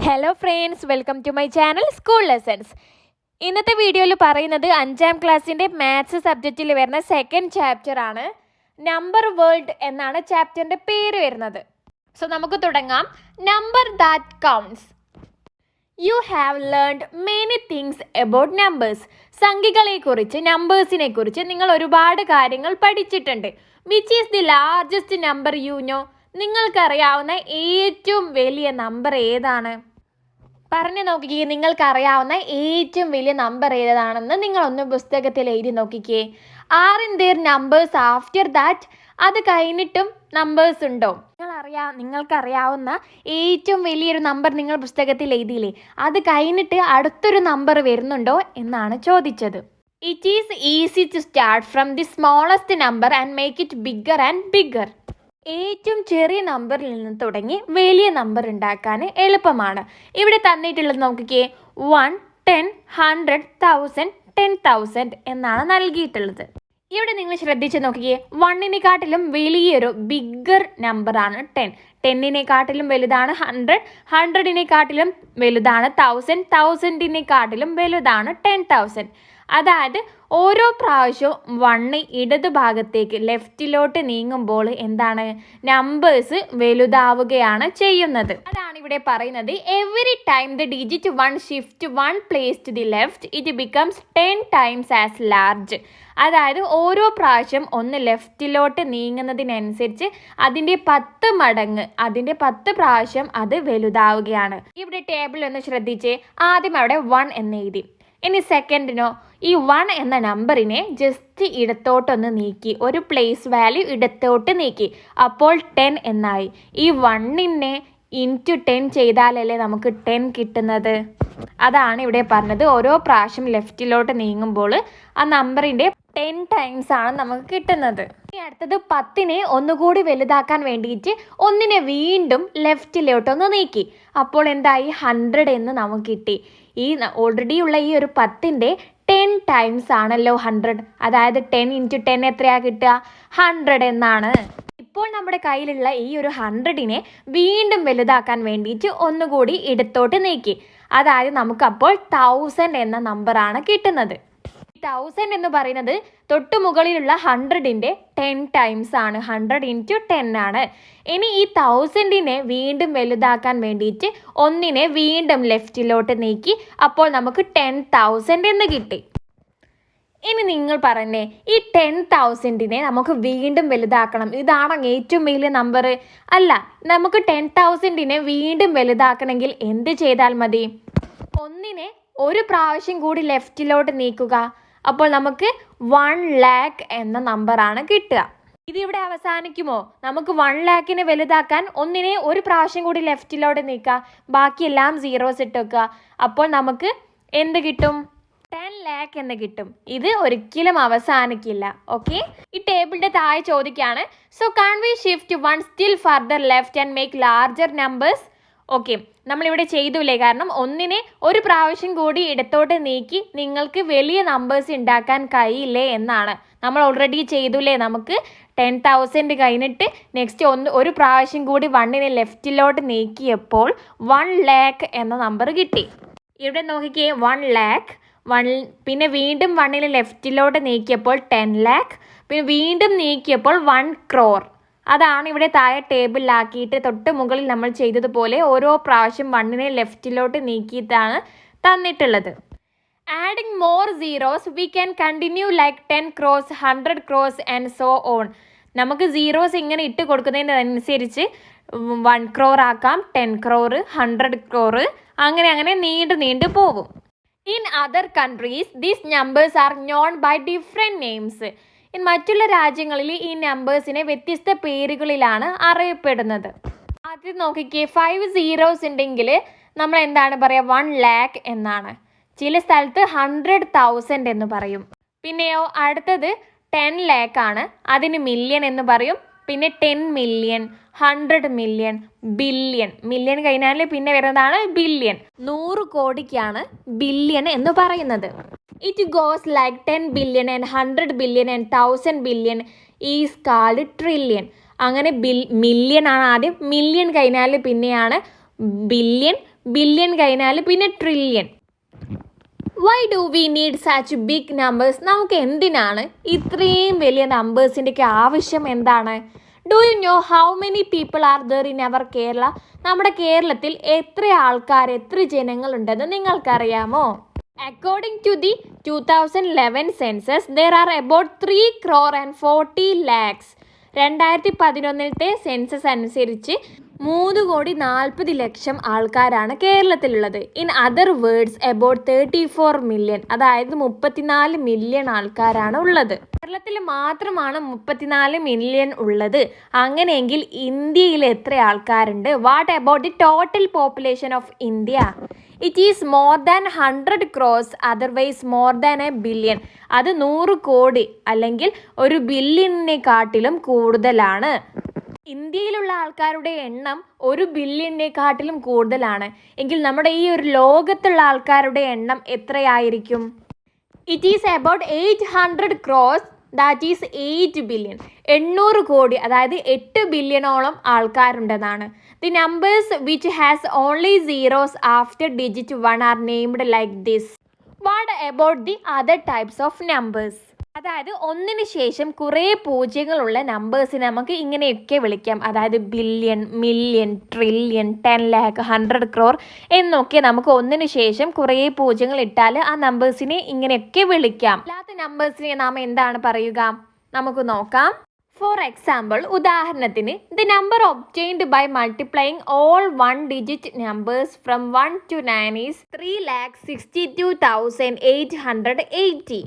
Hello friends, welcome to my channel school lessons. ഇന്നത്തെ വീഡിയോയിൽ പറയുന്നത് 5ാം ക്ലാസ്സിൻ്റെ മാത്സ് സബ്ജക്റ്റിൽ വരുന്ന സെക്കൻഡ് ചാപ്റ്റർ ആണ്. നമ്പർ വേൾഡ് എന്നാണ് ചാപ്റ്ററിൻ്റെ പേര് വരുന്നത്. സോ നമുക്ക് തുടങ്ങാം. Number that counts. You have learned many things about numbers. സംഖ്യകളെക്കുറിച്ച്, നമ്പേഴ്സിനെ കുറിച്ച് നിങ്ങൾ ഒരുപാട് കാര്യങ്ങൾ പഠിച്ചിട്ടുണ്ട്. Which is the largest number you know? നിങ്ങൾക്കറിയാവുന്ന ഏറ്റവും വലിയ നമ്പർ ഏതാണ്? പറഞ്ഞു നോക്കിക്കേ. നിങ്ങൾക്കറിയാവുന്ന ഏറ്റവും വലിയ നമ്പർ ഏതാണെന്ന് നിങ്ങളൊന്ന് പുസ്തകത്തിൽ എഴുതി നോക്കിക്കേ. Are in there numbers after that? അത് കഴിഞ്ഞിട്ടും നമ്പേഴ്സ് ഉണ്ടോ? നിങ്ങൾക്കറിയാവുന്ന ഏറ്റവും വലിയൊരു നമ്പർ നിങ്ങൾ പുസ്തകത്തിൽ എഴുതിയില്ലേ, അത് കഴിഞ്ഞിട്ട് അടുത്തൊരു നമ്പർ വരുന്നുണ്ടോ എന്നാണ് ചോദിച്ചത്. It is easy to start from the smallest number and make it bigger and bigger. ഏറ്റവും ചെറിയ നമ്പറിൽ നിന്ന് തുടങ്ങി വലിയ നമ്പർ ഉണ്ടാക്കാൻ എളുപ്പമാണ്. ഇവിടെ തന്നിട്ടുള്ളത് നോക്കിക്കേ. 1, 10, 100, 1000, 10,000 എന്നാണ് നൽകിയിട്ടുള്ളത്. ഇവിടെ നിങ്ങൾ ശ്രദ്ധിച്ച് നോക്കിക്കേ. 1-നെക്കാട്ടിലും വലിയൊരു ബിഗ്ഗർ നമ്പറാണ് 10. 10-നെക്കാട്ടിലും വലുതാണ് 100. 100-നെക്കാട്ടിലും വലുതാണ് 1000. 1000-നെക്കാട്ടിലും വലുതാണ് 10,000. അതായത് ഓരോ പ്രാവശ്യവും 1 ഇടതുഭാഗത്തേക്ക് ലെഫ്റ്റിലോട്ട് നീങ്ങുമ്പോൾ എന്താണ്, നമ്പേഴ്സ് വലുതാവുകയാണ് ചെയ്യുന്നത്. അതാണ് ഇവിടെ പറയുന്നത്. Every time the digit 1 shift 1 place to the left it becomes 10 times as large. അതായത് ഓരോ പ്രാവശ്യം ഒന്ന് ലെഫ്റ്റിലോട്ട് നീങ്ങുന്നതിനനുസരിച്ച് അതിൻ്റെ 10 മടങ്ങ്, അതിൻ്റെ 10 പ്രാവശ്യം അത് വലുതാവുകയാണ്. ഇവിടെ ടേബിൾ ഒന്ന് ശ്രദ്ധിച്ച്. ആദ്യം അവിടെ 1 എന്ന് എഴുതി. ഇനി സെക്കൻഡിനോ ഈ 1 എന്ന നമ്പറിനെ ജസ്റ്റ് ഇടത്തോട്ടൊന്ന് നീക്കി, ഒരു പ്ലേസ് വാല്യൂ ഇടത്തോട്ട് നീക്കി. അപ്പോൾ 10 എന്നായി. ഈ 1-നെ ഇൻറ്റു 10 ചെയ്താലല്ലേ നമുക്ക് 10 കിട്ടുന്നത്. അതാണ് ഇവിടെ പറഞ്ഞത്. ഓരോ പ്രാവശ്യം ലെഫ്റ്റിലോട്ട് നീങ്ങുമ്പോൾ ആ നമ്പറിൻ്റെ 10 ടൈംസ് ആണ് നമുക്ക് കിട്ടുന്നത്. ഇനി അടുത്തത് 10-നെ ഒന്നുകൂടി വലുതാക്കാൻ വേണ്ടിയിട്ട് 1-നെ വീണ്ടും ലെഫ്റ്റിലോട്ടൊന്ന് നീക്കി. അപ്പോൾ എന്തായി? 100 എന്ന് നമുക്ക് കിട്ടി. ഈ ഓൾറെഡി ഉള്ള ഈ ഒരു 10-ന്റെ 10 ടൈംസ് ആണല്ലോ 100. അതായത് 10 × 10 എത്രയാണ് കിട്ടുക? 100 എന്നാണ്. ഇപ്പോൾ നമ്മുടെ കയ്യിലുള്ള ഈ ഒരു 100-നെ വീണ്ടും വലുതാക്കാൻ വേണ്ടിയിട്ട് ഒന്നുകൂടി ഇടത്തോട്ട് നീക്കി. അതായത് നമുക്കപ്പോൾ 1000 എന്ന നമ്പറാണ് കിട്ടുന്നത്. 1000 എന്ന് പറയുന്നത് തൊട്ട് മുകളിലുള്ള 100-ന്റെ 10 ടൈംസ് ആണ്. 100 × 10 ആണ്. ഇനി ഈ 1000-നെ വീണ്ടും വലുതാക്കാൻ വേണ്ടിയിട്ട് 1-നെ വീണ്ടും ലെഫ്റ്റിലോട്ട് നീക്കി. അപ്പോൾ നമുക്ക് 10,000 എന്ന് കിട്ടി. ഇനി നിങ്ങൾ പറഞ്ഞേ, ഈ 10,000-നെ നമുക്ക് വീണ്ടും വലുതാക്കണം. ഇതാണ് ഏറ്റവും വലിയ നമ്പർ? അല്ല. നമുക്ക് 10,000-നെ വീണ്ടും വലുതാക്കണമെങ്കിൽ എന്ത് ചെയ്താൽ മതി? 1-നെ ഒരു പ്രാവശ്യം കൂടി ലെഫ്റ്റിലോട്ട് നീക്കുക. അപ്പോൾ നമുക്ക് 1 lakh എന്ന നമ്പറാണ് കിട്ടുക. ഇതിവിടെ അവസാനിക്കുമോ? നമുക്ക് 1 lakhനെ വലുതാക്കാൻ 1-നെ ഒരു പ്രാവശ്യം കൂടി ലെഫ്റ്റിലോട്ട് നീക്കുക. ബാക്കിയെല്ലാം സീറോസ് ഇട്ട് വെക്കുക. അപ്പോൾ നമുക്ക് എന്ത് കിട്ടും? 10 lakh എന്ന് കിട്ടും. ഇത് ഒരിക്കലും അവസാനിക്കില്ല. ഓക്കെ. ഈ ടേബിളിൻ്റെ താഴെ ചോദിക്കുകയാണ്. So can we shift 1 still further left and make larger numbers? Okay, നമ്മളിവിടെ ചെയ്തൂലേ. കാരണം 1-നെ ഒരു പ്രാവശ്യം കൂടി ഇടത്തോട്ട് നീക്കി നിങ്ങൾക്ക് വലിയ നമ്പേഴ്സ് ഉണ്ടാക്കാൻ കഴിയില്ലേ എന്നാണ്. നമ്മൾ ഓൾറെഡി ചെയ്തൂലേ. നമുക്ക് 10,000 കഴിഞ്ഞിട്ട് നെക്സ്റ്റ് ഒരു പ്രാവശ്യം കൂടി 1-നെ ലെഫ്റ്റിലോട്ട് നീക്കിയപ്പോൾ 1 lakh എന്ന നമ്പർ കിട്ടി. ഇവിടെ നോക്കിക്കേ. 1 lakh. പിന്നെ വീണ്ടും 1-നെ ലെഫ്റ്റിലോട്ട് നീക്കിയപ്പോൾ 10 lakh. പിന്നെ വീണ്ടും നീക്കിയപ്പോൾ 1 crore. അതാണ് ഇവിടെ താഴെ ടേബിളിലാക്കിയിട്ട് തൊട്ട് മുകളിൽ നമ്മൾ ചെയ്തതുപോലെ ഓരോ പ്രാവശ്യം 1-നെ ലെഫ്റ്റിലോട്ട് നീക്കിയിട്ടാണ് തന്നിട്ടുള്ളത്. Adding more zeros we can continue like 10 crores, 100 crores and so on. നമുക്ക് സീറോസ് ഇങ്ങനെ ഇട്ട് കൊടുക്കുന്നതിനനുസരിച്ച് 1 crore ആക്കാം, 10 crore, 100 crore, അങ്ങനെ നീണ്ടു പോകും. In other countries these numbers are known by different names. മറ്റുള്ള രാജ്യങ്ങളിൽ ഈ നമ്പേഴ്സിനെ വ്യത്യസ്ത പേരുകളിലാണ് അറിയപ്പെടുന്നത്. ആദ്യം നോക്കിക്കേ. 5 zeros ഉണ്ടെങ്കിൽ നമ്മൾ എന്താണ് പറയുക? 1 lakh എന്നാണ്. ചില സ്ഥലത്ത് 100,000 എന്ന് പറയും. പിന്നെയോ അടുത്തത് 10 lakh ആണ്. അതിന് മില്യൺ എന്ന് പറയും. പിന്നെ 10 million, 100 million, ബില്യൺ. മില്യൺ കഴിഞ്ഞാൽ പിന്നെ വരുന്നതാണ് ബില്യൺ. 100 കോടിക്കാണ് ബില്യൺ എന്ന് പറയുന്നത്. It goes like 10 billion and 100 billion and 1000 billion is called trillion. അങ്ങനെ മില്യൺ ആണ് ആദ്യം. മില്യൺ കഴിഞ്ഞാൽ പിന്നെയാണ് ബില്യൺ, ബില്യൺ കഴിഞ്ഞാൽ പിന്നെ trillion. Why do we need such big numbers? നമുക്ക് എന്തിനാണ് ഇത്രയും വലിയ നമ്പേഴ്സിൻ്റെയൊക്കെ ആവശ്യം എന്താണ്? Do you know how many people are there in our Kerala? നമ്മുടെ കേരളത്തിൽ എത്ര ആൾക്കാർ, എത്ര ജനങ്ങളുണ്ടെന്ന് നിങ്ങൾക്കറിയാമോ? According to the 2011 census there are about 3 crore and 40 lakhs. 2011 census അനുസരിച്ച് 3,40,00,000 ആൾക്കാരാണ് കേരളത്തിലുള്ളത്. In other words about 34 million, അതായത് 34 മില്യൺ ആൾക്കാരാണ് ഉള്ളത്. കേരളത്തിൽ മാത്രമാണ് 34 മില്യൺ ഉള്ളത്. അങ്ങനെയെങ്കിൽ ഇന്ത്യയിൽ എത്ര ആൾക്കാരുണ്ട്? What about the total population of India? It is more than 100 crores, otherwise more than A billion. അത് 100 കോടി അല്ലെങ്കിൽ ഒരു ബില്യണിനെക്കാട്ടിലും കൂടുതലാണ്. ഇന്ത്യയിലുള്ള ആൾക്കാരുടെ എണ്ണം 1 ബില്യണിനെക്കാട്ടിലും കൂടുതലാണ് എങ്കിൽ നമ്മുടെ ഈ ഒരു ലോകത്തുള്ള ആൾക്കാരുടെ എണ്ണം എത്രയായിരിക്കും? It is about 800 crores, that is 8 billion. 800 കോടി, അതായത് 8 ബില്യണോളം ആൾക്കാരുണ്ടെന്നാണ്. The numbers which has only zeros after digit 1 are named like this. What about the other types of numbers? അതായത് ഒന്നിന് ശേഷം കുറേ പൂജ്യങ്ങളുള്ള നമ്പേഴ്സിനെ നമുക്ക് ഇങ്ങനെയൊക്കെ വിളിക്കാം. അതായത് billion, million, trillion, 10 lakh, 100 crore എന്നൊക്കെ നമുക്ക് ഒന്നിന് ശേഷം കുറേ പൂജ്യങ്ങൾ ഇട്ടാൽ ആ നമ്പേഴ്സിനെ ഇങ്ങനെയൊക്കെ വിളിക്കാം. അല്ലാത്ത നമ്പേഴ്സിനെ നാം എന്താണ് പറയുക? നമുക്ക് നോക്കാം. ഫോർ എക്സാമ്പിൾ, ഉദാഹരണത്തിന് the number obtained by multiplying all 1 digit numbers from 1 to 9 is 3,62,880.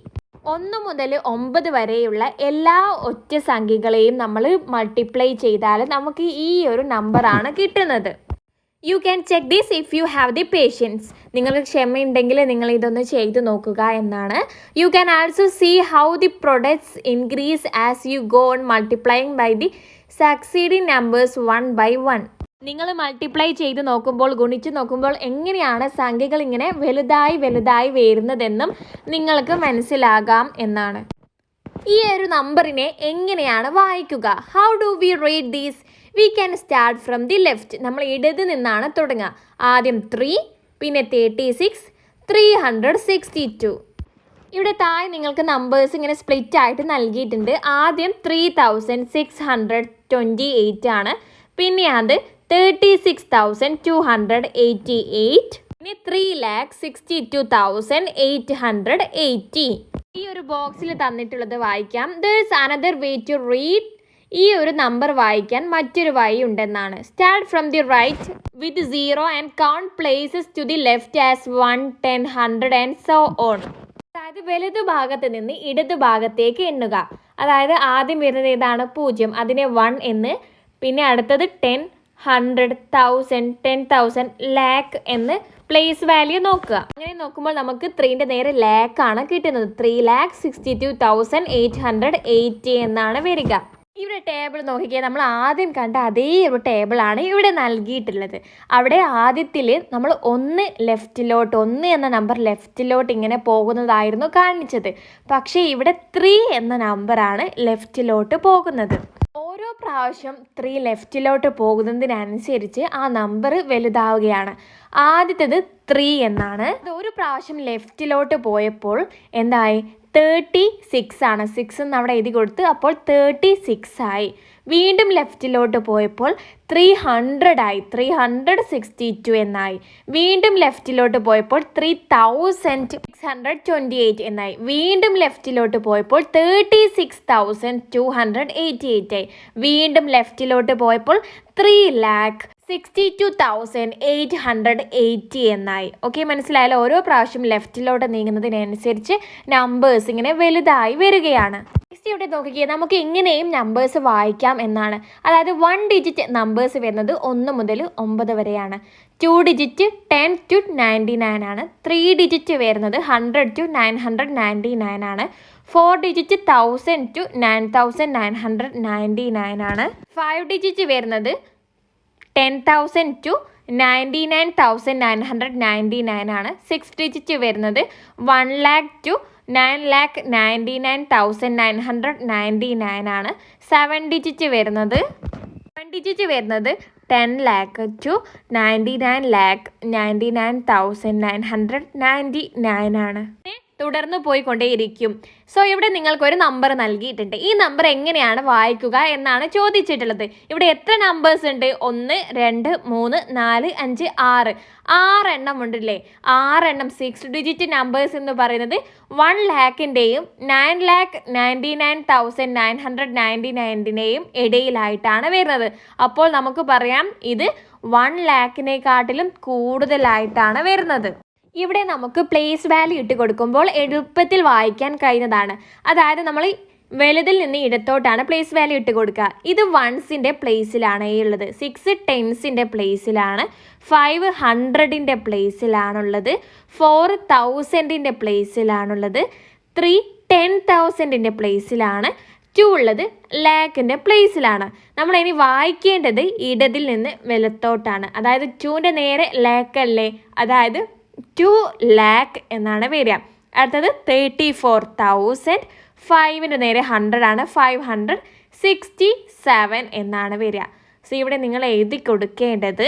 1 മുതൽ 9 വരെയുള്ള എല്ലാ ഒറ്റ സംഖ്യകളെയും നമ്മൾ മൾട്ടിപ്ലൈ ചെയ്താൽ നമുക്ക് ഈ ഒരു നമ്പറാണ് കിട്ടുന്നത്. You can check this if you have the patience. നിങ്ങൾക്ക് ക്ഷമയുണ്ടെങ്കിൽ നിങ്ങൾ ഇതൊന്ന് ചെയ്ത് നോക്കുക എന്നാണ്. You can also see how the products increase as you go on multiplying by the succeeding numbers 1 by 1. നിങ്ങൾ മൾട്ടിപ്ലൈ ചെയ്ത് നോക്കുമ്പോൾ, ഗുണിച്ച് നോക്കുമ്പോൾ എങ്ങനെയാണ് സംഖ്യകൾ ഇങ്ങനെ വലുതായി വലുതായി വരുന്നതെന്നും നിങ്ങൾക്ക് മനസ്സിലാകാം എന്നാണ്. ഈ ഒരു നമ്പറിനെ എങ്ങനെയാണ് വായിക്കുക? How do we read these? We can start from the left. നമ്മൾ ഇടത് നിന്നാണ് തുടങ്ങുക. ആദ്യം 3, പിന്നെ 36, 362. ഇവിടെ താഴെ നിങ്ങൾക്ക് നമ്പേഴ്സ് ഇങ്ങനെ സ്പ്ലിറ്റ് ആയിട്ട് നൽകിയിട്ടുണ്ട്. ആദ്യം 3,628 ആണ്, പിന്നെ അത് 36,288, പിന്നെ 3,62,880. ഈ ഒരു ബോക്സിൽ തന്നിട്ടുള്ളത് വായിക്കാം. There is another way to read. ഈ ഒരു നമ്പർ വായിക്കാൻ മറ്റൊരു വഴി ഉണ്ടെന്നാണ്. Start from the right with 0 and count places to the left as 1, 10, 100 and so on. അതായത് വലതു ഭാഗത്ത് നിന്ന് ഇടതു ഭാഗത്തേക്ക് എണ്ണുക. അതായത് ആദ്യം വരുന്നത് ഏതാണ്? 0, അതിനെ 1 എന്ന്, പിന്നെ അടുത്തത് 10, 100, 1000, 10,000, lakh എന്ന് പ്ലേസ് വാല്യൂ നോക്കുക. അങ്ങനെ നോക്കുമ്പോൾ നമുക്ക് 3ൻ്റെ നേരെ ലാക്ക് ആണ് കിട്ടുന്നത്. 3,62,880 എന്നാണ് വരിക. ഇവിടെ ടേബിൾ നോക്കിയാൽ നമ്മൾ ആദ്യം കണ്ട അതേ ഒരു ടേബിളാണ് ഇവിടെ നൽകിയിട്ടുള്ളത്. അവിടെ ആദ്യത്തിൽ നമ്മൾ 1 ലെഫ്റ്റിലോട്ട്, 1 എന്ന നമ്പർ ലെഫ്റ്റിലോട്ട് ഇങ്ങനെ പോകുന്നതായിരുന്നു കാണിച്ചത്. പക്ഷേ ഇവിടെ 3 എന്ന നമ്പറാണ് ലെഫ്റ്റിലോട്ട് പോകുന്നത്. ഓരോ പ്രാവശ്യം 3 ലെഫ്റ്റിലോട്ട് പോകുന്നതിനനുസരിച്ച് ആ നമ്പർ വലുതാവുകയാണ്. ആദ്യത്തേത് 3 എന്നാണ്. ഒരു പ്രാവശ്യം ലെഫ്റ്റിലോട്ട് പോയപ്പോൾ എന്തായി? 36 ആണ്. 6 എന്ന് അവിടെ എഴുതി കൊടുത്ത്, അപ്പോൾ 36 ആയി. വീണ്ടും ലെഫ്റ്റിലോട്ട് പോയപ്പോൾ 300 ആയി. 362 എന്നായി. വീണ്ടും ലെഫ്റ്റിലോട്ട് പോയപ്പോൾ 3,628 എന്നായി. വീണ്ടും ലെഫ്റ്റിലോട്ട് പോയപ്പോൾ 36,288 ആയി. വീണ്ടും ലെഫ്റ്റിലോട്ട് പോയപ്പോൾ 3,62,880 എന്നായി. ഓക്കെ, മനസ്സിലായാലോ? ഓരോ പ്രാവശ്യം ലെഫ്റ്റിലോട്ട് നീങ്ങുന്നതിനനുസരിച്ച് നമ്പേഴ്സ് ഇങ്ങനെ വലുതായി വരികയാണ്. നെക്സ്റ്റ് ഇവിടെ നോക്കിക്കുക, നമുക്ക് എങ്ങനെയും നമ്പേഴ്സ് വായിക്കാം എന്നാണ്. അതായത് 1 ഡിജിറ്റ് നമ്പേഴ്സ് വരുന്നത് 1 മുതൽ 9 വരെയാണ്. 2 ഡിജിറ്റ് 10 to 99 ആണ്. 3 ഡിജിറ്റ് വരുന്നത് 100 to 999 ആണ്. 4 ഡിജിറ്റ് 1000 to 9,999 ആണ്. 5 ഡിജിറ്റ് വരുന്നത് 10,000 to 99,999 ആണ്. 6 ഡിജിറ്റ് വരുന്നത് 1 lakh to 9,99,999 ആണ്. 7 ഡിജിറ്റ് വരുന്നത് 10 lakh to 99,99,999 ആണ്. തുടർന്ന് പോയിക്കൊണ്ടേയിരിക്കും. സോ ഇവിടെ നിങ്ങൾക്കൊരു നമ്പർ നൽകിയിട്ടുണ്ട്. ഈ നമ്പർ എങ്ങനെയാണ് വായിക്കുക എന്നാണ് ചോദിച്ചിട്ടുള്ളത്. ഇവിടെ എത്ര നമ്പേഴ്സ് ഉണ്ട്? 1, 2, 3, 4, 5, 6. 6 എണ്ണം ഉണ്ടല്ലേ. 6 എണ്ണം 6 ഡിജിറ്റ് നമ്പേഴ്സ് എന്ന് പറയുന്നത് 1 ലാഖിൻ്റെയും 9,99,999ൻ്റെയും ഇടയിലായിട്ടാണ് വരുന്നത്. അപ്പോൾ നമുക്ക് പറയാം ഇത് 1 ലാഖിനെക്കാട്ടിലും കൂടുതലായിട്ടാണ് വരുന്നത്. ഇവിടെ നമുക്ക് പ്ലേസ് വാല്യൂ ഇട്ട് കൊടുക്കുമ്പോൾ എളുപ്പത്തിൽ വായിക്കാൻ കഴിയുന്നതാണ്. അതായത് നമ്മൾ വലുതിൽ നിന്ന് ഇടത്തോട്ടാണ് പ്ലേസ് വാല്യൂ ഇട്ട് കൊടുക്കുക. ഇത് വൺസിൻ്റെ പ്ലേസിലാണ് ഉള്ളത്, 6 ടെൻസിൻ്റെ പ്ലേസിലാണ്, 5 100ൻ്റെ പ്ലേസിലാണുള്ളത്, 4 1000ൻ്റെ പ്ലേസിലാണുള്ളത്, 3 10,000ൻ്റെ പ്ലേസിലാണ്, 2 ഉള്ളത് ലാക്കിൻ്റെ പ്ലേസിലാണ്. നമ്മൾ ഇനി വായിക്കേണ്ടത് ഇടതിൽ നിന്ന് വലത്തോട്ടാണ്. അതായത് 2ൻ്റെ നേരെ ലാക്കല്ലേ, അതായത് 2 lakh എന്നാണ് വരിക. അടുത്തത് 34,000, 5ൻ്റെ നേരെ 100 ആണ്, 567 എന്നാണ് വരിക. സോ ഇവിടെ നിങ്ങൾ എഴുതി കൊടുക്കേണ്ടത്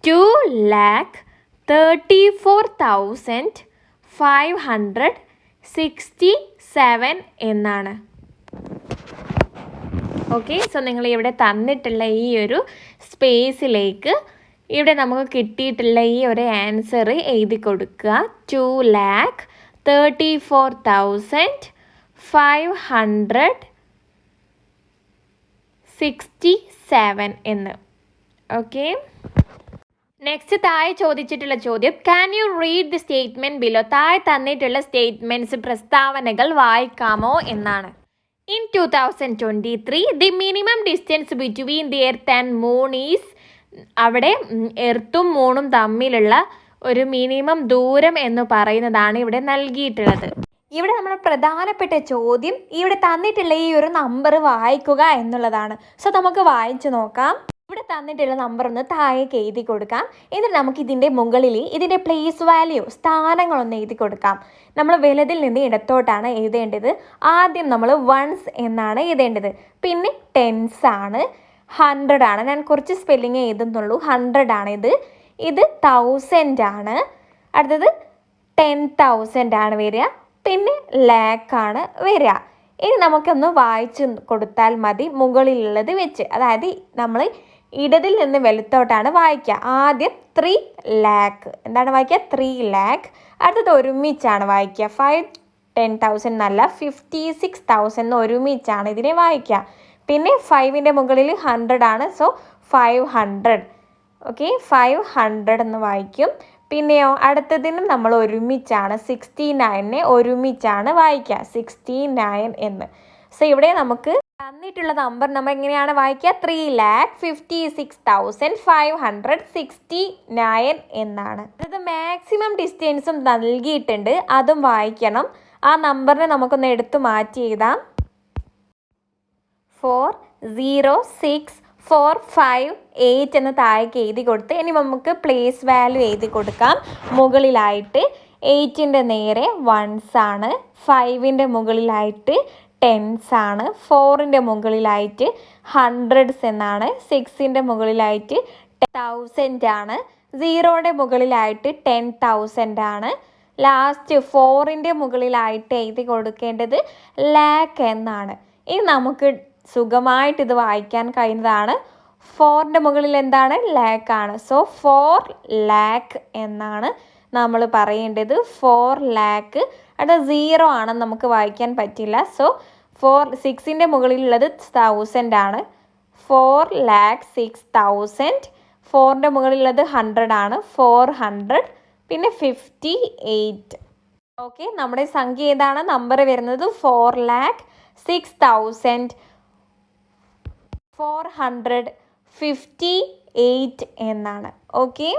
2,34,567 എന്നാണ്. ഓക്കെ, സോ നിങ്ങൾ ഇവിടെ തന്നിട്ടുള്ള ഈ ഒരു സ്പേസിലേക്ക് ഇവിടെ നമുക്ക് കിട്ടിയിട്ടുള്ള ഈ ഒരു ആൻസർ എഴുതി കൊടുക്കുക. 2,34,567 എന്ന്. ഓക്കെ, നെക്സ്റ്റ് താഴെ ചോദിച്ചിട്ടുള്ള ചോദ്യം, can you read the statement below? താഴെ തന്നിട്ടുള്ള സ്റ്റേറ്റ്മെൻറ്റ്സ് പ്രസ്താവനകൾ വായിക്കാമോ എന്നാണ്. In 2023 the minimum distance between the earth and moon is, അവിടെ എർത്തും മൂണും തമ്മിലുള്ള ഒരു മിനിമം ദൂരം എന്ന് പറയുന്നതാണ് ഇവിടെ നൽകിയിട്ടുള്ളത്. ഇവിടെ നമ്മൾ പ്രധാനപ്പെട്ട ചോദ്യം ഇവിടെ തന്നിട്ടുള്ള ഈ ഒരു നമ്പർ വായിക്കുക എന്നുള്ളതാണ്. സോ നമുക്ക് വായിച്ചു നോക്കാം. ഇവിടെ തന്നിട്ടുള്ള നമ്പർ ഒന്ന് താഴേക്ക് എഴുതി കൊടുക്കാം. എന്നിട്ട് നമുക്ക് ഇതിൻ്റെ മുകളിൽ ഇതിൻ്റെ പ്ലേസ് വാല്യൂ സ്ഥാനങ്ങളൊന്ന് എഴുതി കൊടുക്കാം. നമ്മൾ വലുതിൽ നിന്ന് ഇടത്തോട്ടാണ് എഴുതേണ്ടത്. ആദ്യം നമ്മൾ വൺസ് എന്നാണ് എഴുതേണ്ടത്, പിന്നെ ടെൻസ് ആണ്, 100 ആണ്. ഞാൻ കുറച്ച് സ്പെല്ലിങ് എഴുതുന്നുള്ളൂ. 100 ആണ് ഇത് 1000 ആണ്. അടുത്തത് 10,000 ആണ് വരിക, പിന്നെ ലാക്കാണ് വരിക. ഇനി നമുക്കൊന്ന് വായിച്ച് കൊടുത്താൽ മതി മുകളിലുള്ളത് വെച്ച്. അതായത് നമ്മൾ ഇടതിൽ നിന്ന് വലത്തോട്ടാണ് വായിക്കുക. ആദ്യം 3 lakh എന്താണ് വായിക്കുക? 3 lakh. അടുത്തത് ഒരുമിച്ചാണ് വായിക്കുക. 5 10,000 എന്നല്ല, 56,000 ഒരുമിച്ചാണ് ഇതിനെ വായിക്കുക. പിന്നെ 5ൻ്റെ മുകളിൽ 100 ആണ്, സോ 500. ഓക്കെ, 500 എന്ന് വായിക്കും. പിന്നെയോ അടുത്തതിനും നമ്മൾ ഒരുമിച്ചാണ്, 69നെ ഒരുമിച്ചാണ് വായിക്കുക, 69 എന്ന്. സോ ഇവിടെ നമുക്ക് തന്നിട്ടുള്ള നമ്പർ നമ്മൾ എങ്ങനെയാണ് വായിക്കുക? 3,56,569 എന്നാണ്. അത് മാക്സിമം ഡിസ്റ്റൻസും നൽകിയിട്ടുണ്ട്, അതും വായിക്കണം. ആ നമ്പറിനെ നമുക്കൊന്ന് എടുത്തു മാറ്റി എഴുതാം. 406,458 എന്ന് താഴേക്ക് എഴുതി കൊടുത്ത് ഇനി നമുക്ക് പ്ലേസ് വാല്യൂ എഴുതി കൊടുക്കാം. മുകളിലായിട്ട് 8ൻ്റെ നേരെ വൺസ് ആണ്, 5ൻ്റെ മുകളിലായിട്ട് ടെൻസ് ആണ്, 4ൻ്റെ മുകളിലായിട്ട് ഹൺഡ്രഡ്സ് എന്നാണ്, 6ൻ്റെ മുകളിലായിട്ട് 1000 ആണ്, 0യുടെ മുകളിലായിട്ട് 10,000 ആണ്. ലാസ്റ്റ് 4ൻ്റെ മുകളിലായിട്ട് എഴുതി കൊടുക്കേണ്ടത് ലാക്ക് എന്നാണ്. ഇനി നമുക്ക് സുഖമായിട്ട് ഇത് വായിക്കാൻ കഴിയുന്നതാണ്. 4ൻ്റെ മുകളിൽ എന്താണ്? ലാക്കാണ്. സോ 4 lakh എന്നാണ് നമ്മൾ പറയേണ്ടത്. 4 lakh. അത് 0 ആണെന്ന് നമുക്ക് വായിക്കാൻ പറ്റില്ല. സോ 6ൻ്റെ മുകളിലുള്ളത് 1000 ആണ്. 4,06,000. 4ൻ്റെ മുകളിലുള്ളത് 100 ആണ്, 400. പിന്നെ 58. ഓക്കെ, നമ്മുടെ സംഖ്യ ഏതാണ്? നമ്പർ വരുന്നത് 4,06,458 എന്നാണ്. ഓക്കെ,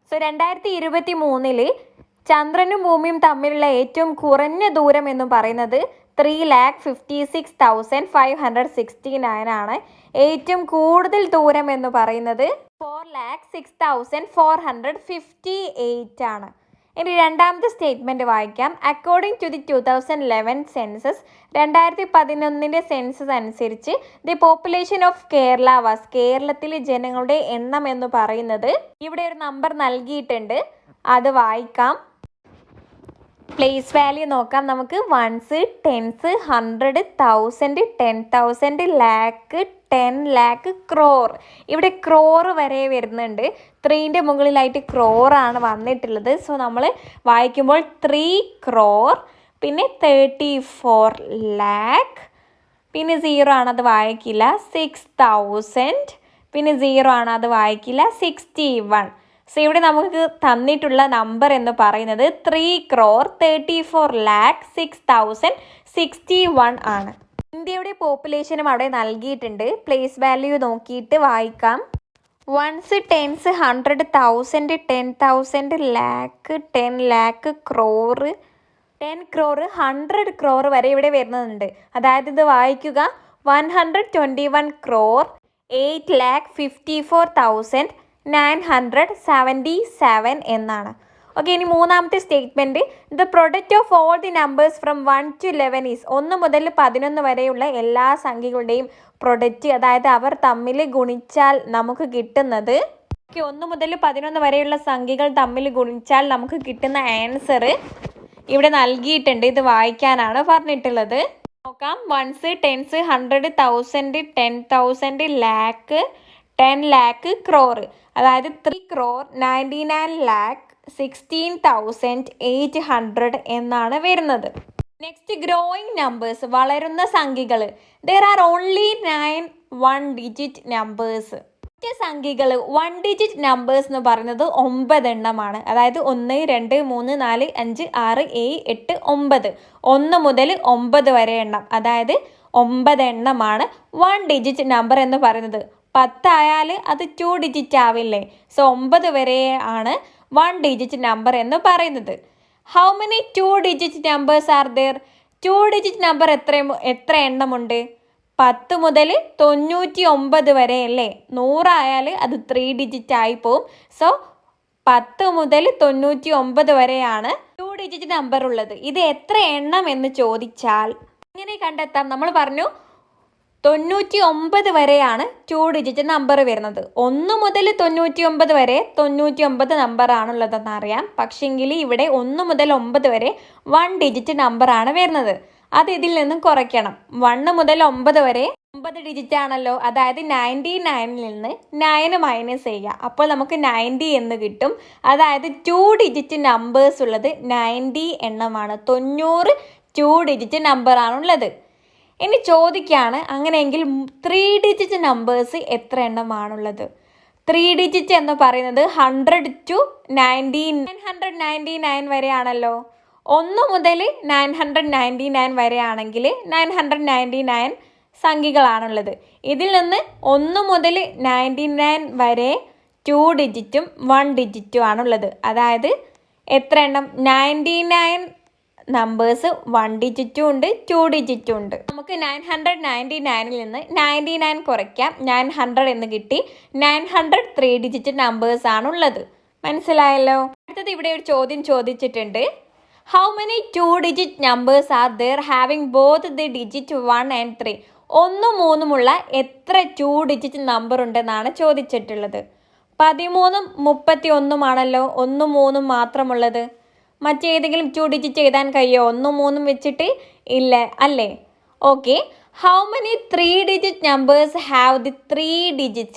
സോ 2023 ചന്ദ്രനും ഭൂമിയും തമ്മിലുള്ള ഏറ്റവും കുറഞ്ഞ ദൂരം എന്ന് പറയുന്നത് 3,56,569 ആണ്. ഏറ്റവും കൂടുതൽ ദൂരം എന്ന് പറയുന്നത് 4,06,458 ആണ്. ഇനി രണ്ടാമത്തെ സ്റ്റേറ്റ്മെൻറ്റ് വായിക്കാം. According to the 2011 census 2011 census അനുസരിച്ച് the population of Kerala was, കേരളത്തിലെ ജനങ്ങളുടെ എണ്ണം എന്ന് പറയുന്നത്, ഇവിടെ ഒരു നമ്പർ നൽകിയിട്ടുണ്ട്, അത് വായിക്കാം. പ്ലേസ് വാല്യൂ നോക്കാം നമുക്ക്. Ones, tens, 100, 1000, 10,000, lakh, 10 lakh, crore. ഇവിടെ ക്രോർ വരെ വരുന്നുണ്ട്. 3ൻ്റെ മുകളിലായിട്ട് ക്രോറാണ് വന്നിട്ടുള്ളത്. സോ നമ്മൾ വായിക്കുമ്പോൾ 3 crore, പിന്നെ 34 lakh, പിന്നെ 0 ആണ്, അത് വായിക്കില്ല. 6,000, പിന്നെ 0 ആണ്, അത് വായിക്കില്ല. 61. സോ ഇവിടെ നമുക്ക് തന്നിട്ടുള്ള നമ്പർ എന്ന് പറയുന്നത് 3 crore, 34 lakh, 6,061 ആണ്. ഇന്ത്യയുടെ പോപ്പുലേഷനും അവിടെ നൽകിയിട്ടുണ്ട്. പ്ലേസ് വാല്യൂ നോക്കിയിട്ട് വായിക്കാം. Ones, tens, 100, 1000, 10,000, lakh, 10 lakh, crore, 10 crore, 100 crore വരെ ഇവിടെ വരുന്നുണ്ട്. അതായത് ഇത് വായിക്കുക 121 crore, 8,54,977 എന്നാണ്. ഓക്കെ, ഇനി മൂന്നാമത്തെ statement. The product of all the numbers from 1 to 11 is, 1 മുതൽ 11 വരെയുള്ള എല്ലാ സംഖ്യകളുടെയും പ്രൊഡക്റ്റ്, അതായത് അവർ തമ്മിൽ ഗുണിച്ചാൽ നമുക്ക് കിട്ടുന്നത്, 1 മുതൽ 11 വരെയുള്ള സംഖ്യകൾ തമ്മിൽ ഗുണിച്ചാൽ നമുക്ക് കിട്ടുന്ന ആൻസർ ഇവിടെ നൽകിയിട്ടുണ്ട്. ഇത് വായിക്കാനാണ് പറഞ്ഞിട്ടുള്ളത്. നോക്കാം. Ones, tens, 100, 1000, 10,000, lakh, 10 lakh, crore. അതായത് 3 crore, 99 lakh, 16,800 എന്നാണ് വരുന്നത്. നെക്സ്റ്റ്, ഗ്രോയിങ് നമ്പേഴ്സ്, വളരുന്ന സംഖ്യകൾ. There are only 9 1-digit numbers. മറ്റ് സംഖ്യകൾ 1-digit നമ്പേഴ്സ് എന്ന് പറയുന്നത് 9 എണ്ണമാണ്. അതായത് 1, 2, 3, 4, 5, 6, 7, 8, 9. 1 മുതൽ 9 വരെ എണ്ണം, അതായത് 9 എണ്ണമാണ് 1-digit നമ്പർ എന്ന് പറയുന്നത്. 10 ആയാൽ അത് 2-digit ആവില്ലേ? സോ 9 വരെ ആണ് 1-digit നമ്പർ എന്ന് പറയുന്നത്. How many 2-digit numbers are there? 2-digit number എത്ര എണ്ണമുണ്ട്? 10 മുതൽ 99 വരെ അല്ലേ? 100 ആയാൽ അത് 3-digit ആയി പോവും. സോ 10 മുതൽ 99 വരെയാണ് 2-digit നമ്പർ ഉള്ളത്. ഇത് എത്ര എണ്ണം എന്ന് ചോദിച്ചാൽ എങ്ങനെ കണ്ടെത്താം? നമ്മൾ പറഞ്ഞു 99 വരെയാണ് 2-digit നമ്പർ വരുന്നത്. 1 മുതൽ 99 വരെ 99 നമ്പർ ആണുള്ളതെന്ന് അറിയാം. പക്ഷെങ്കിൽ ഇവിടെ 1 മുതൽ 9 വരെ 1-digit നമ്പറാണ് വരുന്നത്. അത് ഇതിൽ നിന്നും കുറയ്ക്കണം. 1 മുതൽ 9 വരെ 9 ഡിജിറ്റ് ആണല്ലോ. അതായത് 99ൽ നിന്ന് 9 മൈനസ് ചെയ്യുക. അപ്പോൾ നമുക്ക് 90 എന്ന് കിട്ടും. അതായത് 2-digit നമ്പേഴ്സ് ഉള്ളത് 90 എണ്ണമാണ്. 90 2-digit നമ്പറാണുള്ളത്. ഇനി ചോദിക്കുകയാണ്, അങ്ങനെയെങ്കിൽ 3-digit നമ്പേഴ്സ് എത്ര എണ്ണമാണുള്ളത്? 3-digit എന്ന് പറയുന്നത് 100 to 999 വരെയാണല്ലോ. 1 മുതൽ 999 വരെയാണെങ്കിൽ 999 സംഖ്യകളാണുള്ളത്. ഇതിൽ നിന്ന് 1 മുതൽ 99 വരെ 2-digitഉം 1-digitഉം ആണുള്ളത്. അതായത് എത്ര എണ്ണം? 99 നമ്പേഴ്സ് 1-digitഉം ഉണ്ട് 2-digitഉം ഉണ്ട്. നമുക്ക് 999ൽ നിന്ന് 99 കുറയ്ക്കാം. 900 എന്ന് കിട്ടി. 900 3-digit നമ്പേഴ്സ് ആണുള്ളത്. മനസ്സിലായല്ലോ? അടുത്തത് ഇവിടെ ഒരു ചോദ്യം ചോദിച്ചിട്ടുണ്ട്. How many 2-digit numbers are there having both the digit 1 and 3? 1, 3 എത്ര 2-digit നമ്പർ ഉണ്ടെന്നാണ് ചോദിച്ചിട്ടുള്ളത്. 13ഉം 31ഉം ആണല്ലോ 1, 3 മാത്രമുള്ളത്. മറ്റേതെങ്കിലും 2-digit എഴുതാൻ കഴിയുമോ 1, 3 വെച്ചിട്ട്? ഇല്ല അല്ലേ? Okay. How many 3-digit numbers have the 3 digits?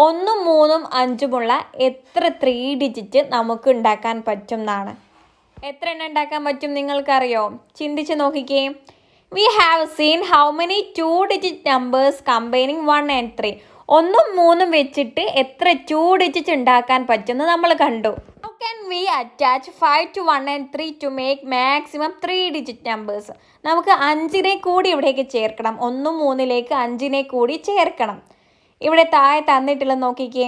1, 3, 5 എത്ര 3-digit നമുക്ക് ഉണ്ടാക്കാൻ പറ്റും എന്നാണ്. എത്ര എണ്ണം ഉണ്ടാക്കാൻ പറ്റും നിങ്ങൾക്കറിയോ? ചിന്തിച്ച് നോക്കിക്കേ. We have seen how many 2-digit numbers combining 1 and 3. 1, 3 വെച്ചിട്ട് എത്ര 2-digit ഉണ്ടാക്കാൻ പറ്റുമെന്ന് നമ്മൾ കണ്ടു. How can we attach 5 to 1 and 3 to make maximum 3-digit numbers? നമുക്ക് 5നെ കൂടി ഇവിടേക്ക് ചേർക്കണം. 1, 3ലേക്ക് 5നെ കൂടി ചേർക്കണം. ഇവിടെ താഴെ തന്നിട്ടുള്ളത് നോക്കിക്കേ.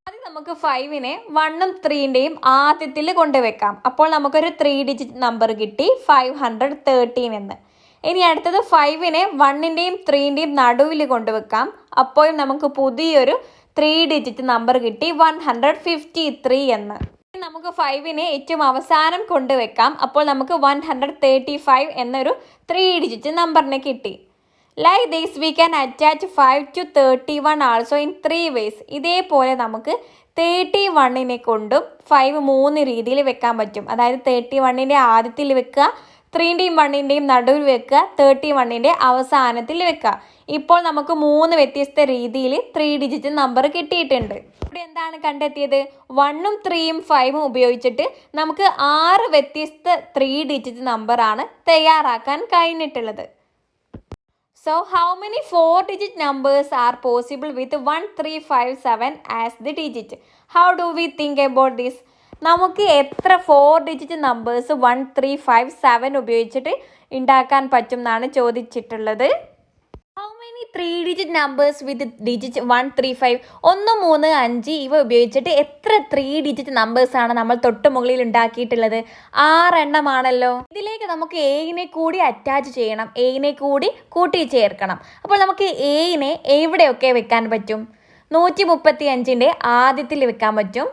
ആദ്യം നമുക്ക് 5നെ 1ഉം 3ൻ്റെയും ആദ്യത്തിൽ കൊണ്ടുവെക്കാം. അപ്പോൾ നമുക്കൊരു 3-digit നമ്പർ കിട്ടി, 513 എന്ന്. ഇനി അടുത്തത് 5നെ 1ൻ്റെയും 3ൻ്റെയും നടുവിൽ കൊണ്ടുവെക്കാം. അപ്പോഴും നമുക്ക് പുതിയൊരു 3-digit നമ്പർ കിട്ടി, 153 എന്ന്. നമുക്ക് 5നെ ഏറ്റവും അവസാനം കൊണ്ടുവെക്കാം. അപ്പോൾ നമുക്ക് 135 എന്നൊരു 3 ഡിജിറ്റ് നമ്പറിനെ കിട്ടി. Like this we can attach 5 to 31 also in 3 ways. ഇതേപോലെ നമുക്ക് 31നെ കൊണ്ടും 5 3 രീതിയിൽ വെക്കാൻ പറ്റും. അതായത് 31ൻ്റെ ആദ്യത്തിൽ വെക്കുക, 3ൻ്റെയും 1ൻ്റെയും നടുവിൽ വെക്കുക, 31ൻ്റെ അവസാനത്തിൽ വെക്കുക. ഇപ്പോൾ നമുക്ക് 3 വ്യത്യസ്ത രീതിയിൽ 3 ഡിജിറ്റ് നമ്പർ കിട്ടിയിട്ടുണ്ട്. ഇവിടെ എന്താണ് കണ്ടെത്തിയത്? 1ഉം 3ഉം 5ഉം ഉപയോഗിച്ചിട്ട് നമുക്ക് 6 വ്യത്യസ്ത 3 ഡിജിറ്റ് നമ്പറാണ് തയ്യാറാക്കാൻ കഴിഞ്ഞിട്ടുള്ളത്. So how many 4-digit numbers are possible with 1357 as the digit? How do we think about this? നമുക്ക് എത്ര 4-digit numbers 1357 ഉപയോഗിച്ചിട്ട് ഉണ്ടാക്കാൻ പറ്റും എന്നാണ് ചോദിച്ചിട്ടുള്ളത്. How many 3-digit numbers with digit 135? 1, 3, 5 ഇവ ഉപയോഗിച്ചിട്ട് എത്ര 3-digit numbers ആണ് നമ്മൾ തൊട്ട് മുകളിൽ ഉണ്ടാക്കിയിട്ടുള്ളത്? 6 എണ്ണമാണല്ലോ. ഇതിലേക്ക് നമുക്ക് എനെ കൂടി അറ്റാച്ച് ചെയ്യണം, എനെ കൂടി കൂട്ടി ചേർക്കണം. അപ്പോൾ നമുക്ക് എനെ എവിടെയൊക്കെ വെക്കാൻ പറ്റും? 135ൻ്റെ ആദ്യത്തിൽ വെക്കാൻ പറ്റും,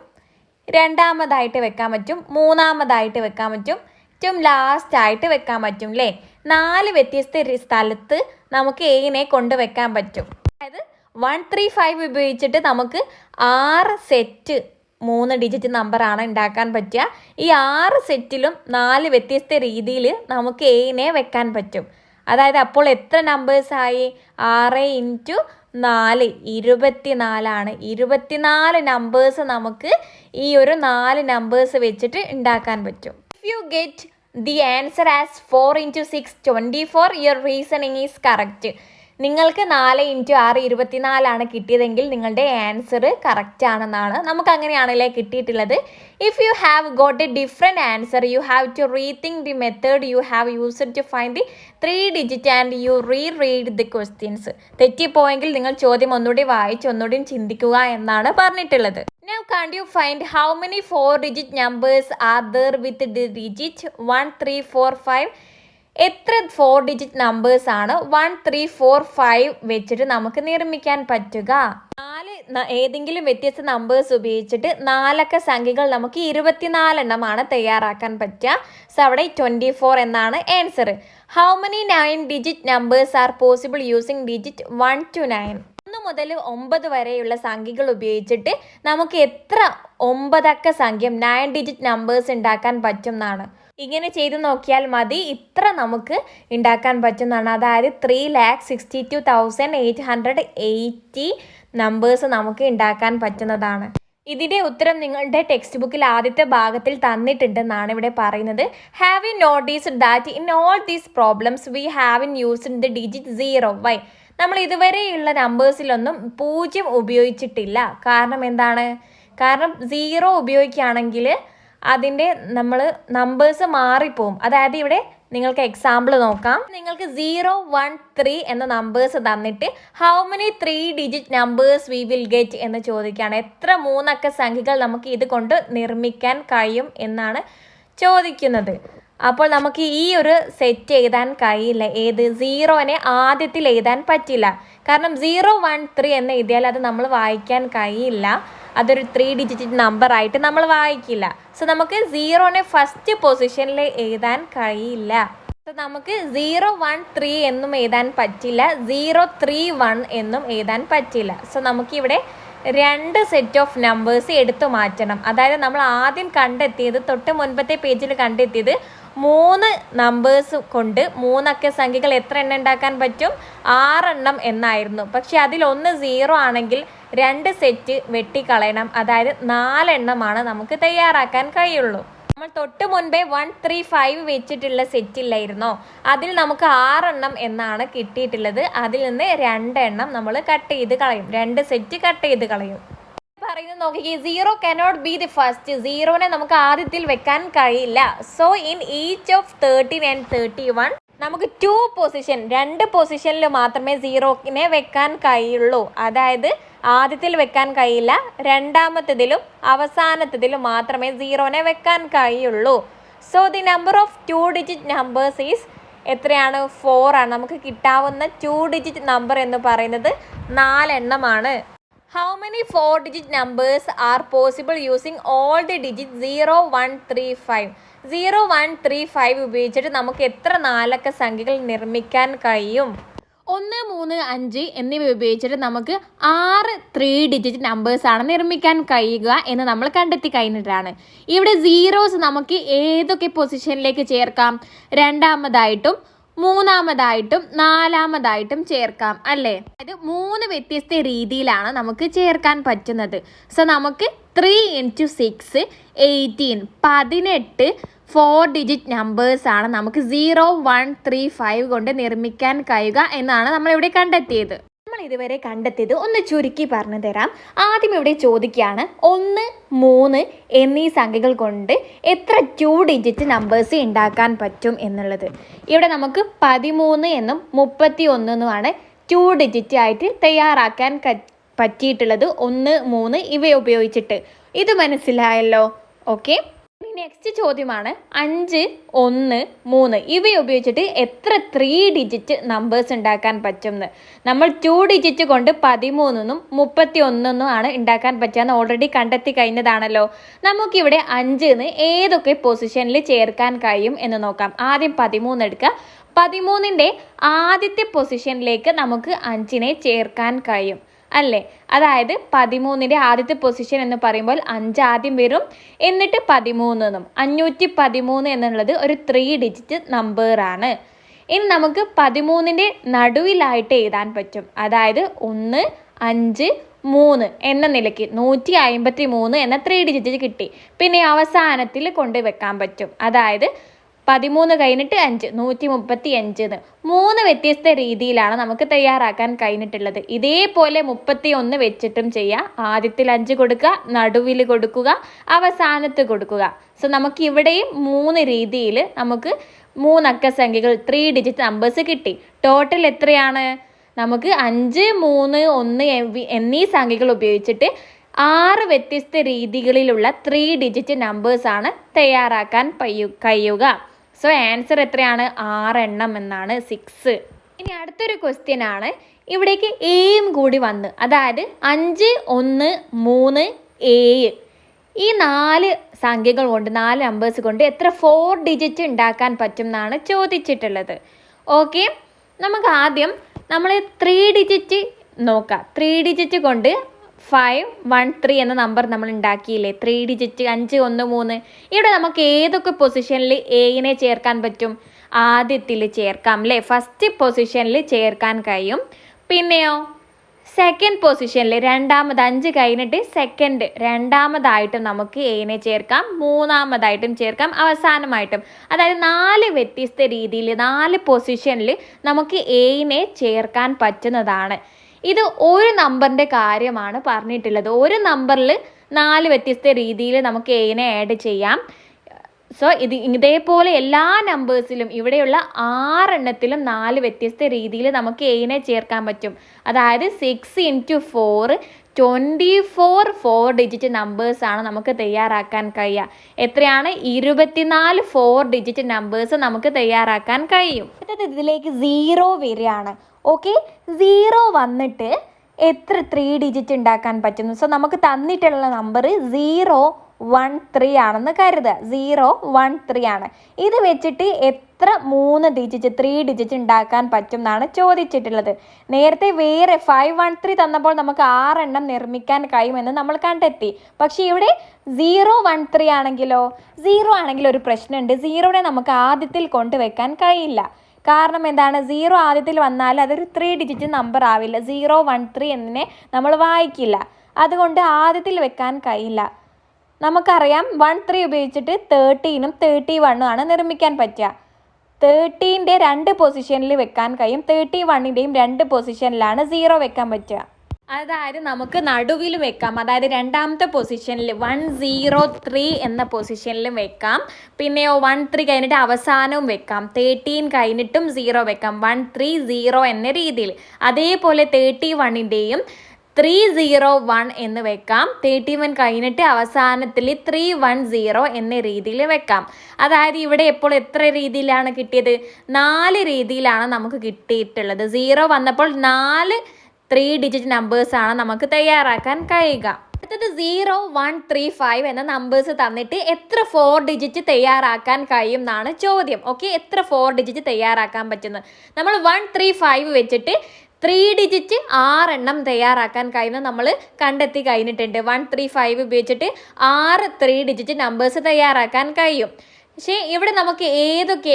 രണ്ടാമതായിട്ട് വെക്കാൻ പറ്റും, മൂന്നാമതായിട്ട് വെക്കാൻ പറ്റും, ഏറ്റവും ലാസ്റ്റ് ആയിട്ട് വെക്കാൻ പറ്റും അല്ലേ? 4 വ്യത്യസ്ത സ്ഥലത്ത് നമുക്ക് എനെ കൊണ്ടുവെക്കാൻ പറ്റും. അതായത് 135 ഉപയോഗിച്ചിട്ട് നമുക്ക് 6 സെറ്റ് 3 ഡിജിറ്റ് നമ്പറാണ് ഉണ്ടാക്കാൻ പറ്റുക. ഈ 6 സെറ്റിലും 4 വ്യത്യസ്ത രീതിയിൽ നമുക്ക് എനെ വെക്കാൻ പറ്റും. അതായത് അപ്പോൾ എത്ര നമ്പേഴ്സായി? 6 × 4 24 24 നമ്പേഴ്സ് നമുക്ക് ഈ ഒരു 4 നമ്പേഴ്സ് വെച്ചിട്ട് ഉണ്ടാക്കാൻ പറ്റും. If you get the answer as 4 × 6 24, your reasoning is correct. നിങ്ങൾക്ക് 4 × 6 24 കിട്ടിയതെങ്കിൽ നിങ്ങളുടെ ആൻസർ കറക്റ്റ് ആണെന്നാണ് നമുക്ക് അങ്ങനെയാണല്ലേ കിട്ടിയിട്ടുള്ളത്. If you have got a different answer, you have to rethink the method you have used to find the 3 digit and you read the questions. തെറ്റിപ്പോയെങ്കിൽ നിങ്ങൾ ചോദ്യം ഒന്നുകൂടി വായിച്ച് ഒന്നുകൂടി ചിന്തിക്കുക എന്നാണ് പറഞ്ഞിട്ടുള്ളത്. Now can't you find how many 4-digit numbers are there with the digit 1 3 4 5? എത്ര 4-digit നമ്പേഴ്സ് ആണ് 1 3 4 5 വെച്ചിട്ട് നമുക്ക് നിർമ്മിക്കാൻ പറ്റുക? 4 ഏതെങ്കിലും വ്യത്യസ്ത നമ്പേഴ്സ് ഉപയോഗിച്ചിട്ട് 4 അക്ക സംഖ്യകൾ നമുക്ക് 24 എണ്ണമാണ് തയ്യാറാക്കാൻ പറ്റുക. സോ അവിടെ 24 എന്നാണ് answer. How many 9-digit numbers are possible using digit 1 to 9? 1 മുതൽ 9 വരെയുള്ള സംഖ്യകൾ ഉപയോഗിച്ചിട്ട് നമുക്ക് എത്ര 9 അക്ക സംഖ്യ 9-digit നമ്പേഴ്സ് ഉണ്ടാക്കാൻ പറ്റും എന്നാണ്. ഇങ്ങനെ ചെയ്ത് നോക്കിയാൽ മതി, ഇത്ര നമുക്ക് ഉണ്ടാക്കാൻ പറ്റുന്നതാണ്. അതായത് 3,62,880 നമ്പേഴ്സ് നമുക്ക് ഉണ്ടാക്കാൻ പറ്റുന്നതാണ്. ഇതിൻ്റെ ഉത്തരം നിങ്ങളുടെ ടെക്സ്റ്റ് ബുക്കിൽ ആദ്യത്തെ ഭാഗത്തിൽ തന്നിട്ടുണ്ടെന്നാണ് ഇവിടെ പറയുന്നത്. Have you noticed that in all these problems we have in used the digit 0? Why? നമ്മൾ ഇതുവരെയുള്ള നമ്പേഴ്സിലൊന്നും 0 ഉപയോഗിച്ചിട്ടില്ല. കാരണം എന്താണ്? കാരണം 0 ഉപയോഗിക്കുകയാണെങ്കിൽ അതിൻ്റെ നമ്മൾ നമ്പേഴ്സ് മാറിപ്പോവും. അതായത് ഇവിടെ നിങ്ങൾക്ക് എക്സാമ്പിൾ നോക്കാം. നിങ്ങൾക്ക് 0 1 3 എന്ന നമ്പേഴ്സ് തന്നിട്ട് how many 3-digit numbers we will get എന്ന് ചോദിക്കുകയാണ്. എത്ര 3 അക്ക സംഖ്യകൾ നമുക്ക് ഇത് കൊണ്ട് നിർമ്മിക്കാൻ കഴിയും എന്നാണ് ചോദിക്കുന്നത്. അപ്പോൾ നമുക്ക് ഈ ഒരു സെറ്റ് എഴുതാൻ കഴിയില്ല. ഏത്? 0നെ ആദ്യത്തിൽ എഴുതാൻ പറ്റില്ല. കാരണം 0 1 3 എന്ന് എഴുതിയാൽ അത് നമ്മൾ വായിക്കാൻ കഴിയില്ല. അതൊരു 3-digit നമ്പർ ആയിട്ട് നമ്മൾ വായിക്കില്ല. സോ നമുക്ക് 0നെ ഫസ്റ്റ് പൊസിഷനിൽ എഴുതാൻ കഴിയില്ല. സോ നമുക്ക് 0 1 3 എന്നും എഴുതാൻ പറ്റില്ല, 0 3 1 എന്നും എഴുതാൻ പറ്റില്ല. സോ നമുക്കിവിടെ 2 സെറ്റ് ഓഫ് നമ്പേഴ്സ് എടുത്തു മാറ്റണം. അതായത് നമ്മൾ ആദ്യം കണ്ടെത്തിയത്, തൊട്ട് മുൻപത്തെ പേജിൽ കണ്ടെത്തിയത് 3 നമ്പേഴ്സ് കൊണ്ട് 3 അക്ക സംഖ്യകൾ എത്ര എണ്ണം ഉണ്ടാക്കാൻ പറ്റും? 6 എണ്ണം എന്നായിരുന്നു. പക്ഷെ അതിൽ 1 0 ആണെങ്കിൽ 2 സെറ്റ് വെട്ടിക്കളയണം. അതായത് 4 എണ്ണമാണ് നമുക്ക് തയ്യാറാക്കാൻ കഴിയുള്ളൂ. നമ്മൾ തൊട്ട് മുൻപേ 1 3 5 വെച്ചിട്ടുള്ള സെറ്റ് ഇല്ലായിരുന്നോ? അതിൽ നമുക്ക് 6 എണ്ണം എന്നാണ് കിട്ടിയിട്ടുള്ളത്. അതിൽ നിന്ന് 2 എണ്ണം നമ്മൾ കട്ട് ചെയ്ത് കളയും, 2 സെറ്റ് കട്ട് ചെയ്ത് കളയും. പറയുന്നത് നോക്കിക്കേ, 0 cannot be the first. 0നെ നമുക്ക് ആദ്യത്തിൽ വെക്കാൻ കഴിയില്ല. So in each of 13 and 31 നമുക്ക് 2 പൊസിഷൻ, 2 പൊസിഷനിൽ മാത്രമേ 0നെ വെക്കാൻ കഴിയുള്ളൂ. അതായത് ആദ്യത്തിൽ വെക്കാൻ കഴിയില്ല, രണ്ടാമത്തതിലും അവസാനത്തതിലും മാത്രമേ 0നെ വെക്കാൻ കഴിയുള്ളൂ. So the number of 2-digit numbers is എത്രയാണ്? 4 ആണ്. നമുക്ക് കിട്ടാവുന്ന 2-digit നമ്പർ എന്ന് പറയുന്നത് 4 എണ്ണമാണ്. How many 4-digit numbers are possible using all the digits 0, 1, 3, 5? 0, 1, 3, 5 ഉപയോഗിച്ചിട്ട് നമുക്ക് എത്ര നാലക്ക സംഖ്യകൾ നിർമ്മിക്കാൻ കഴിയും? 1, 3, 5 എന്നിവ ഉപയോഗിച്ചിട്ട് നമുക്ക് 6 3-digit നമ്പേഴ്സാണ് നിർമ്മിക്കാൻ കഴിയുക എന്ന് നമ്മൾ കണ്ടെത്തി കഴിഞ്ഞിട്ടാണ്. ഇവിടെ സീറോസ് നമുക്ക് ഏതൊക്കെ പൊസിഷനിലേക്ക് ചേർക്കാം? രണ്ടാമതായിട്ടും മൂന്നാമതായിട്ടും നാലാമതായിട്ടും ചേർക്കാം അല്ലേ? അതായത് 3 വ്യത്യസ്ത രീതിയിലാണ് നമുക്ക് ചേർക്കാൻ പറ്റുന്നത്. സോ നമുക്ക് 3 × 6 18 18 4-digit നമ്പേഴ്സാണ് നമുക്ക് 0, 1, 3, 5 കൊണ്ട് നിർമ്മിക്കാൻ കഴിയുക എന്നാണ് നമ്മളിവിടെ കണ്ടെത്തിയത്. നമ്മൾ ഇതുവരെ കണ്ടെത്തിയത് ഒന്ന് ചുരുക്കി പറഞ്ഞു തരാം. ആദ്യം ഇവിടെ ചോദിക്കുകയാണ് 1, 3 എന്നീ സംഖ്യകൾ കൊണ്ട് എത്ര 2-digit നമ്പേഴ്സ് ഉണ്ടാക്കാൻ പറ്റും എന്നുള്ളത്. ഇവിടെ നമുക്ക് 13 എന്നും 31 എന്നുമാണ് 2-digit ആയിട്ട് തയ്യാറാക്കാൻ പറ്റിയിട്ടുള്ളത്. 1, 3 ഇവ ഉപയോഗിച്ചിട്ട്. ഇത് മനസ്സിലായല്ലോ? ഓക്കെ. നെക്സ്റ്റ് ചോദ്യമാണ് 5, 1, 3 ഇവ ഉപയോഗിച്ചിട്ട് എത്ര 3-digit നമ്പേഴ്സ് ഉണ്ടാക്കാൻ പറ്റും എന്ന്. നമ്മൾ 2-digit കൊണ്ട് 13 31 ആണ് ഉണ്ടാക്കാൻ പറ്റുക ഓൾറെഡി കണ്ടെത്തി കഴിഞ്ഞതാണല്ലോ. നമുക്കിവിടെ 5 ഏതൊക്കെ പൊസിഷനിൽ ചേർക്കാൻ കഴിയും എന്ന് നോക്കാം. ആദ്യം 13 എടുക്കുക. 13ൻ്റെ ആദ്യത്തെ പൊസിഷനിലേക്ക് നമുക്ക് 5 ചേർക്കാൻ കഴിയും അല്ലേ? അതായത് 13ൻ്റെ ആദ്യത്തെ പൊസിഷൻ എന്ന് പറയുമ്പോൾ 5 ആദ്യം വരും, എന്നിട്ട് 13 എന്നും. 513 എന്നുള്ളത് ഒരു 3-digit നമ്പറാണ്. ഇനി നമുക്ക് 13ൻ്റെ നടുവിലായിട്ട് എഴുതാൻ പറ്റും. അതായത് 1, 5, 3 എന്ന നിലയ്ക്ക് 153 എന്ന 3-digit കിട്ടി. പിന്നെ അവസാനത്തിൽ കൊണ്ടുവെക്കാൻ പറ്റും. അതായത് 13 കഴിഞ്ഞിട്ട് 5 135. 3 വ്യത്യസ്ത രീതിയിലാണ് നമുക്ക് തയ്യാറാക്കാൻ കഴിഞ്ഞിട്ടുള്ളത്. ഇതേപോലെ 31 വെച്ചിട്ടും ചെയ്യാം. ആദ്യത്തിൽ 5 കൊടുക്കുക, നടുവിൽ കൊടുക്കുക, അവസാനത്ത് കൊടുക്കുക. സോ നമുക്ക് ഇവിടെയും 3 രീതിയിൽ നമുക്ക് 3 അക്ക സംഖ്യകൾ 3-digit നമ്പേഴ്സ് കിട്ടി. ടോട്ടൽ എത്രയാണ്? നമുക്ക് 5, 3, 1 എന്നീ സംഖ്യകൾ ഉപയോഗിച്ചിട്ട് 6 വ്യത്യസ്ത രീതികളിലുള്ള 3-digit നമ്പേഴ്സാണ് തയ്യാറാക്കാൻ കഴിയുക. സോ ആൻസർ എത്രയാണ്? 6 എണ്ണം എന്നാണ്, 6. ഇനി അടുത്തൊരു ക്വസ്റ്റ്യൻ ആണ്. ഇവിടേക്ക് എയും കൂടി വന്ന്, അതായത് 5, 1, 3, 7 ഈ 4 സംഖ്യകൾ കൊണ്ട് 4 നമ്പേഴ്സ് കൊണ്ട് എത്ര 4-digit ഉണ്ടാക്കാൻ പറ്റും എന്നാണ് ചോദിച്ചിട്ടുള്ളത്. ഓക്കെ, നമുക്ക് ആദ്യം നമ്മൾ 3-digit നോക്കാം. 3-digit കൊണ്ട് 5, 1, 3 എന്ന നമ്പർ നമ്മൾ ഉണ്ടാക്കിയില്ലേ? 3-digit 5, 1, 3. ഇവിടെ നമുക്ക് ഏതൊക്കെ പൊസിഷനിൽ എനെ ചേർക്കാൻ പറ്റും? ആദ്യത്തിൽ ചേർക്കാം അല്ലേ? ഫസ്റ്റ് പൊസിഷനിൽ ചേർക്കാൻ കഴിയും. പിന്നെയോ സെക്കൻഡ് പൊസിഷനിൽ രണ്ടാമത് 5 കഴിഞ്ഞിട്ട് സെക്കൻഡ് രണ്ടാമതായിട്ടും നമുക്ക് എനെ ചേർക്കാം, മൂന്നാമതായിട്ടും ചേർക്കാം, അവസാനമായിട്ടും. അതായത് 4 വ്യത്യസ്ത രീതിയിൽ 4 പൊസിഷനിൽ നമുക്ക് എനെ ചേർക്കാൻ പറ്റുന്നതാണ്. ഇത് ഒരു നമ്പറിൻ്റെ കാര്യമാണ് പറഞ്ഞിട്ടുള്ളത്. ഒരു നമ്പറിൽ 4 വ്യത്യസ്ത രീതിയിൽ നമുക്ക് എനെ ആഡ് ചെയ്യാം. സോ ഇതേപോലെ എല്ലാ നമ്പേഴ്സിലും ഇവിടെയുള്ള 6 എണ്ണത്തിലും 4 വ്യത്യസ്ത രീതിയിൽ നമുക്ക് എനെ ചേർക്കാൻ പറ്റും. അതായത് 6 × 4 24 4-digit നമ്പേഴ്സാണ് നമുക്ക് തയ്യാറാക്കാൻ കഴിയുക. എത്രയാണ്? 24 4-digit നമ്പേഴ്സ് നമുക്ക് തയ്യാറാക്കാൻ കഴിയും. ഇതിലേക്ക് 0 വരികയാണ്. ഓക്കെ, 0 വന്നിട്ട് എത്ര 3-digit ഉണ്ടാക്കാൻ പറ്റുന്നു? സോ നമുക്ക് തന്നിട്ടുള്ള നമ്പർ 0, 1, 3 ആണെന്ന് കരുതുക. 0, 1, 3 ആണ്. ഇത് വെച്ചിട്ട് എത്ര 3-digit ഉണ്ടാക്കാൻ പറ്റും എന്നാണ് ചോദിച്ചിട്ടുള്ളത്. നേരത്തെ വേറെ 5, 1, 3 തന്നപ്പോൾ നമുക്ക് 6 എണ്ണം നിർമ്മിക്കാൻ കഴിയുമെന്ന് നമ്മൾ കണ്ടെത്തി. പക്ഷേ ഇവിടെ 0, 1, 3 ആണെങ്കിലോ? 0 ആണെങ്കിൽ ഒരു പ്രശ്നമുണ്ട്. 0നെ നമുക്ക് ആദ്യത്തിൽ കൊണ്ടുവെക്കാൻ കഴിയില്ല. കാരണം എന്താണ്? 0 ആദ്യത്തിൽ വന്നാൽ അതൊരു 3-digit നമ്പർ ആവില്ല. 0, 1, 3 എന്നിനെ നമ്മൾ വായിക്കില്ല. അതുകൊണ്ട് ആദ്യത്തിൽ വെക്കാൻ കഴിയില്ല. നമുക്കറിയാം 1, 3 ഉപയോഗിച്ചിട്ട് 13ഉം 31ഉം ആണ് നിർമ്മിക്കാൻ പറ്റുക. 13ൻ്റെ 2 പൊസിഷനിൽ വെക്കാൻ കഴിയും. 31ൻ്റെയും 2 പൊസിഷനിലാണ് 0 വെക്കാൻ പറ്റുക. അതായത് നമുക്ക് നടുവിൽ വെക്കാം. അതായത് രണ്ടാമത്തെ പൊസിഷനിൽ 1, 0, 3 എന്ന പൊസിഷനിലും വെക്കാം. പിന്നെയോ 1, 3 കഴിഞ്ഞിട്ട് അവസാനവും വെക്കാം. 13 കഴിഞ്ഞിട്ടും 0 വെക്കാം. 1, 3, 0 എന്ന രീതിയിൽ. അതേപോലെ 31ൻ്റെയും 3, 0, 1 എന്ന് വെക്കാം. 31 കഴിഞ്ഞിട്ട് അവസാനത്തിൽ 3, 1, 0 എന്ന രീതിയിൽ വെക്കാം. അതായത് ഇവിടെ ഇപ്പോൾ എത്ര രീതിയിലാണ് കിട്ടിയത്? 4 രീതിയിലാണ് നമുക്ക് കിട്ടിയിട്ടുള്ളത്. 0 വന്നപ്പോൾ 4 3 ഡിജിറ്റ് നമ്പേഴ്സാണ് നമുക്ക് തയ്യാറാക്കാൻ കഴിയുക. അടുത്തത് 0, 1, 3, 5 എന്ന നമ്പേഴ്സ് തന്നിട്ട് എത്ര 4 ഡിജിറ്റ് തയ്യാറാക്കാൻ കഴിയും എന്നാണ് ചോദ്യം. ഓക്കെ, എത്ര 4 ഡിജിറ്റ് തയ്യാറാക്കാൻ പറ്റുന്നത്. നമ്മൾ 1, 3, 5 വെച്ചിട്ട് 3 ഡിജിറ്റ് 6 എണ്ണം തയ്യാറാക്കാൻ കഴിയുന്ന നമ്മൾ കണ്ടെത്തി കഴിഞ്ഞിട്ടുണ്ട്. 1, 3, 5 ഉപയോഗിച്ചിട്ട് 6 3 ഡിജിറ്റ് നമ്പേഴ്സ് തയ്യാറാക്കാൻ കഴിയും. പക്ഷേ ഇവിടെ നമുക്ക്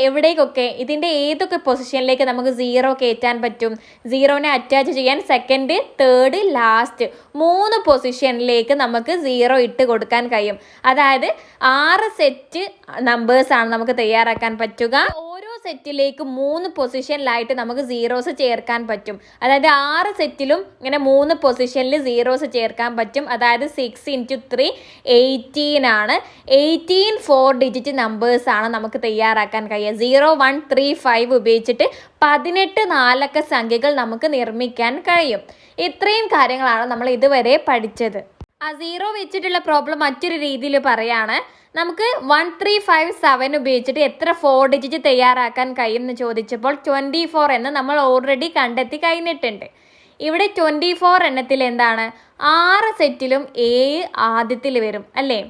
എവിടേക്കൊക്കെ ഇതിൻ്റെ ഏതൊക്കെ പൊസിഷനിലേക്ക് നമുക്ക് 0 കയറ്റാൻ പറ്റും, 0നെ അറ്റാച്ച് ചെയ്യാൻ സെക്കൻഡ്, തേർഡ്, ലാസ്റ്റ് 3 പൊസിഷനിലേക്ക് നമുക്ക് 0 ഇട്ട് കൊടുക്കാൻ കഴിയും. അതായത് 6 സെറ്റ് നമ്പേഴ്സാണ് നമുക്ക് തയ്യാറാക്കാൻ പറ്റുക. ഓരോ സെറ്റിലേക്ക് 3 പൊസിഷനിലായിട്ട് നമുക്ക് സീറോസ് ചേർക്കാൻ പറ്റും. അതായത് 6 സെറ്റിലും ഇങ്ങനെ 3 പൊസിഷനിൽ സീറോസ് ചേർക്കാൻ പറ്റും. അതായത് 6 × 3 18 ആണ്. 18 4 ഡിജിറ്റ് നമ്പേഴ്സാണ് നമുക്ക് തയ്യാറാക്കാൻ കഴിയുക. 0, 1, 3, 5 ഉപയോഗിച്ചിട്ട് 18 4 സംഖ്യകൾ നമുക്ക് നിർമ്മിക്കാൻ കഴിയും. ഇത്രയും കാര്യങ്ങളാണ് നമ്മൾ ഇതുവരെ പഠിച്ചത്. ആ 0 വെച്ചിട്ടുള്ള പ്രോബ്ലം മറ്റൊരു രീതിയിൽ പറയാണ്. നമുക്ക് 1, 3, 5, 7 ഉപയോഗിച്ചിട്ട് എത്ര 4 ഡിജിറ്റ് തയ്യാറാക്കാൻ കഴിയും എന്ന് ചോദിച്ചപ്പോൾ 24 എന്ന് നമ്മൾ ഓൾറെഡി കണ്ടെത്തി കഴിഞ്ഞിട്ടുണ്ട്. ഇവിടെ 24 എണ്ണത്തിൽ എന്താണ്, 6 സെറ്റിലും A ആദ്യത്തിൽ വരും അല്ലേ,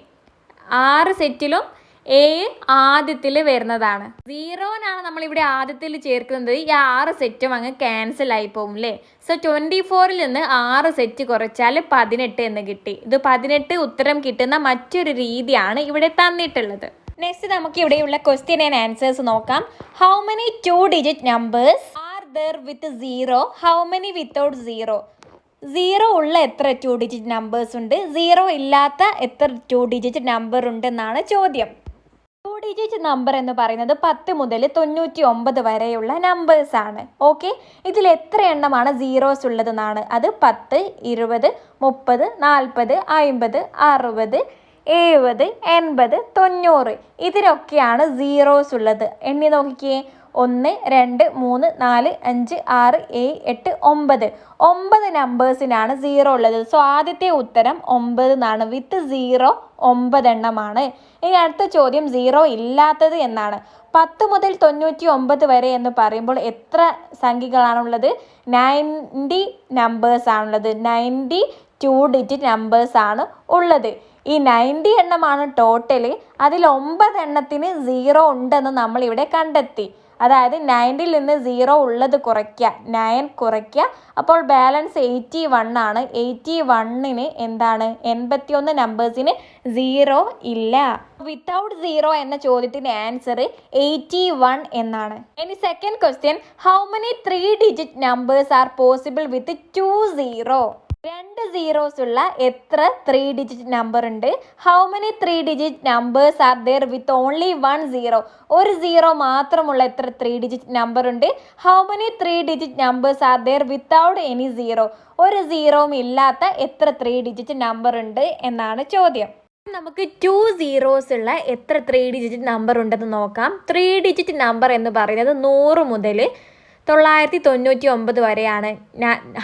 6 സെറ്റിലും A ആദ്യത്തിൽ വരുന്നതാണ്. 0നാണ് നമ്മളിവിടെ ആദ്യത്തിൽ ചേർക്കുന്നത്. ഈ 6 സെറ്റും അങ്ങ് ക്യാൻസൽ ആയി പോകും അല്ലേ. സോ 24ൽ നിന്ന് 6 സെറ്റ് കുറച്ചാൽ 18 എന്ന് കിട്ടി. ഇത് 18 ഉത്തരം കിട്ടുന്ന മറ്റൊരു രീതിയാണ് ഇവിടെ തന്നിട്ടുള്ളത്. നെക്സ്റ്റ് നമുക്ക് ഇവിടെയുള്ള ക്വസ്റ്റ്യൻ ആൻഡ് ആൻസേഴ്സ് നോക്കാം. How many 2 digit numbers are there with 0, how many without 0. 0 ഉള്ള എത്ര 2 ഡിജിറ്റ് നമ്പേഴ്സ് ഉണ്ട്, 0 ഇല്ലാത്ത എത്ര 2 ഡിജിറ്റ് നമ്പർ ഉണ്ടെന്നാണ് ചോദ്യം. 2 ഡിജിറ്റ് നമ്പർ എന്ന് പറയുന്നത് 10 മുതൽ 99 വരെയുള്ള നമ്പേഴ്സ് ആണ്. ഓക്കെ, ഇതിൽ എത്ര എണ്ണമാണ് സീറോസ് ഉള്ളതെന്നാണ്. അത് 10, 20, 30, 40, 50, 60, 70, 80, 90 ഇതിലൊക്കെയാണ് സീറോസ് ഉള്ളത്. എണ്ണി നോക്കിക്കേ. 1, 2, 3, 4, 5, 6, 7, 8, 9 നമ്പേഴ്സിനാണ് 0 ഉള്ളത്. സോ ആദ്യത്തെ ഉത്തരം 9 എന്നാണ്. വിത്ത് 0 9 എണ്ണമാണ്. ഇനി അടുത്ത ചോദ്യം 0 ഇല്ലാത്തത് എന്നാണ്. 10 മുതൽ 99 വരെ എന്ന് പറയുമ്പോൾ എത്ര സംഖ്യകളാണുള്ളത്? 90 നമ്പേഴ്സ് ആണുള്ളത്. 92 ഡിജിറ്റ് നമ്പേഴ്സ് ആണ് ഉള്ളത്. ഈ 90 എണ്ണമാണ് ടോട്ടല്. അതിൽ 9 എണ്ണത്തിന് 0 ഉണ്ടെന്ന് നമ്മൾ ഇവിടെ കണ്ടെത്തി. അതായത് 90ൽ നിന്ന് 0 ഉള്ളത് കുറയ്ക്കുക, 9 കുറയ്ക്കുക. അപ്പോൾ ബാലൻസ് 81 ആണ്. 81ന് എന്താണ്, 81 നമ്പേഴ്സിന് 0 ഇല്ല. വിത്തൗട്ട് 0 എന്ന ചോദ്യത്തിന് ആൻസർ 81 എന്നാണ്. ഇനി second question, how many 3 digit numbers are possible with 2 0. 2 zeros ഉള്ള എത്ര 3 ഡിജിറ്റ് നമ്പർ ഉണ്ട്? How many 3 digit numbers are there with only 1 0. ഒരു 0 മാത്രമുള്ള എത്ര 3 ഡിജിറ്റ് നമ്പർ ഉണ്ട്? How many 3 digit numbers are there without any 0. ഒരു 0വും ഇല്ലാത്ത എത്ര 3 ഡിജിറ്റ് നമ്പർ ഉണ്ട് എന്നാണ് ചോദ്യം. നമുക്ക് 2 സീറോസ് ഉള്ള എത്ര 3 ഡിജിറ്റ് നമ്പർ ഉണ്ടെന്ന് നോക്കാം. 3 ഡിജിറ്റ് നമ്പർ എന്ന് പറയുന്നത് 100 മുതൽ 999 വരെയാണ്.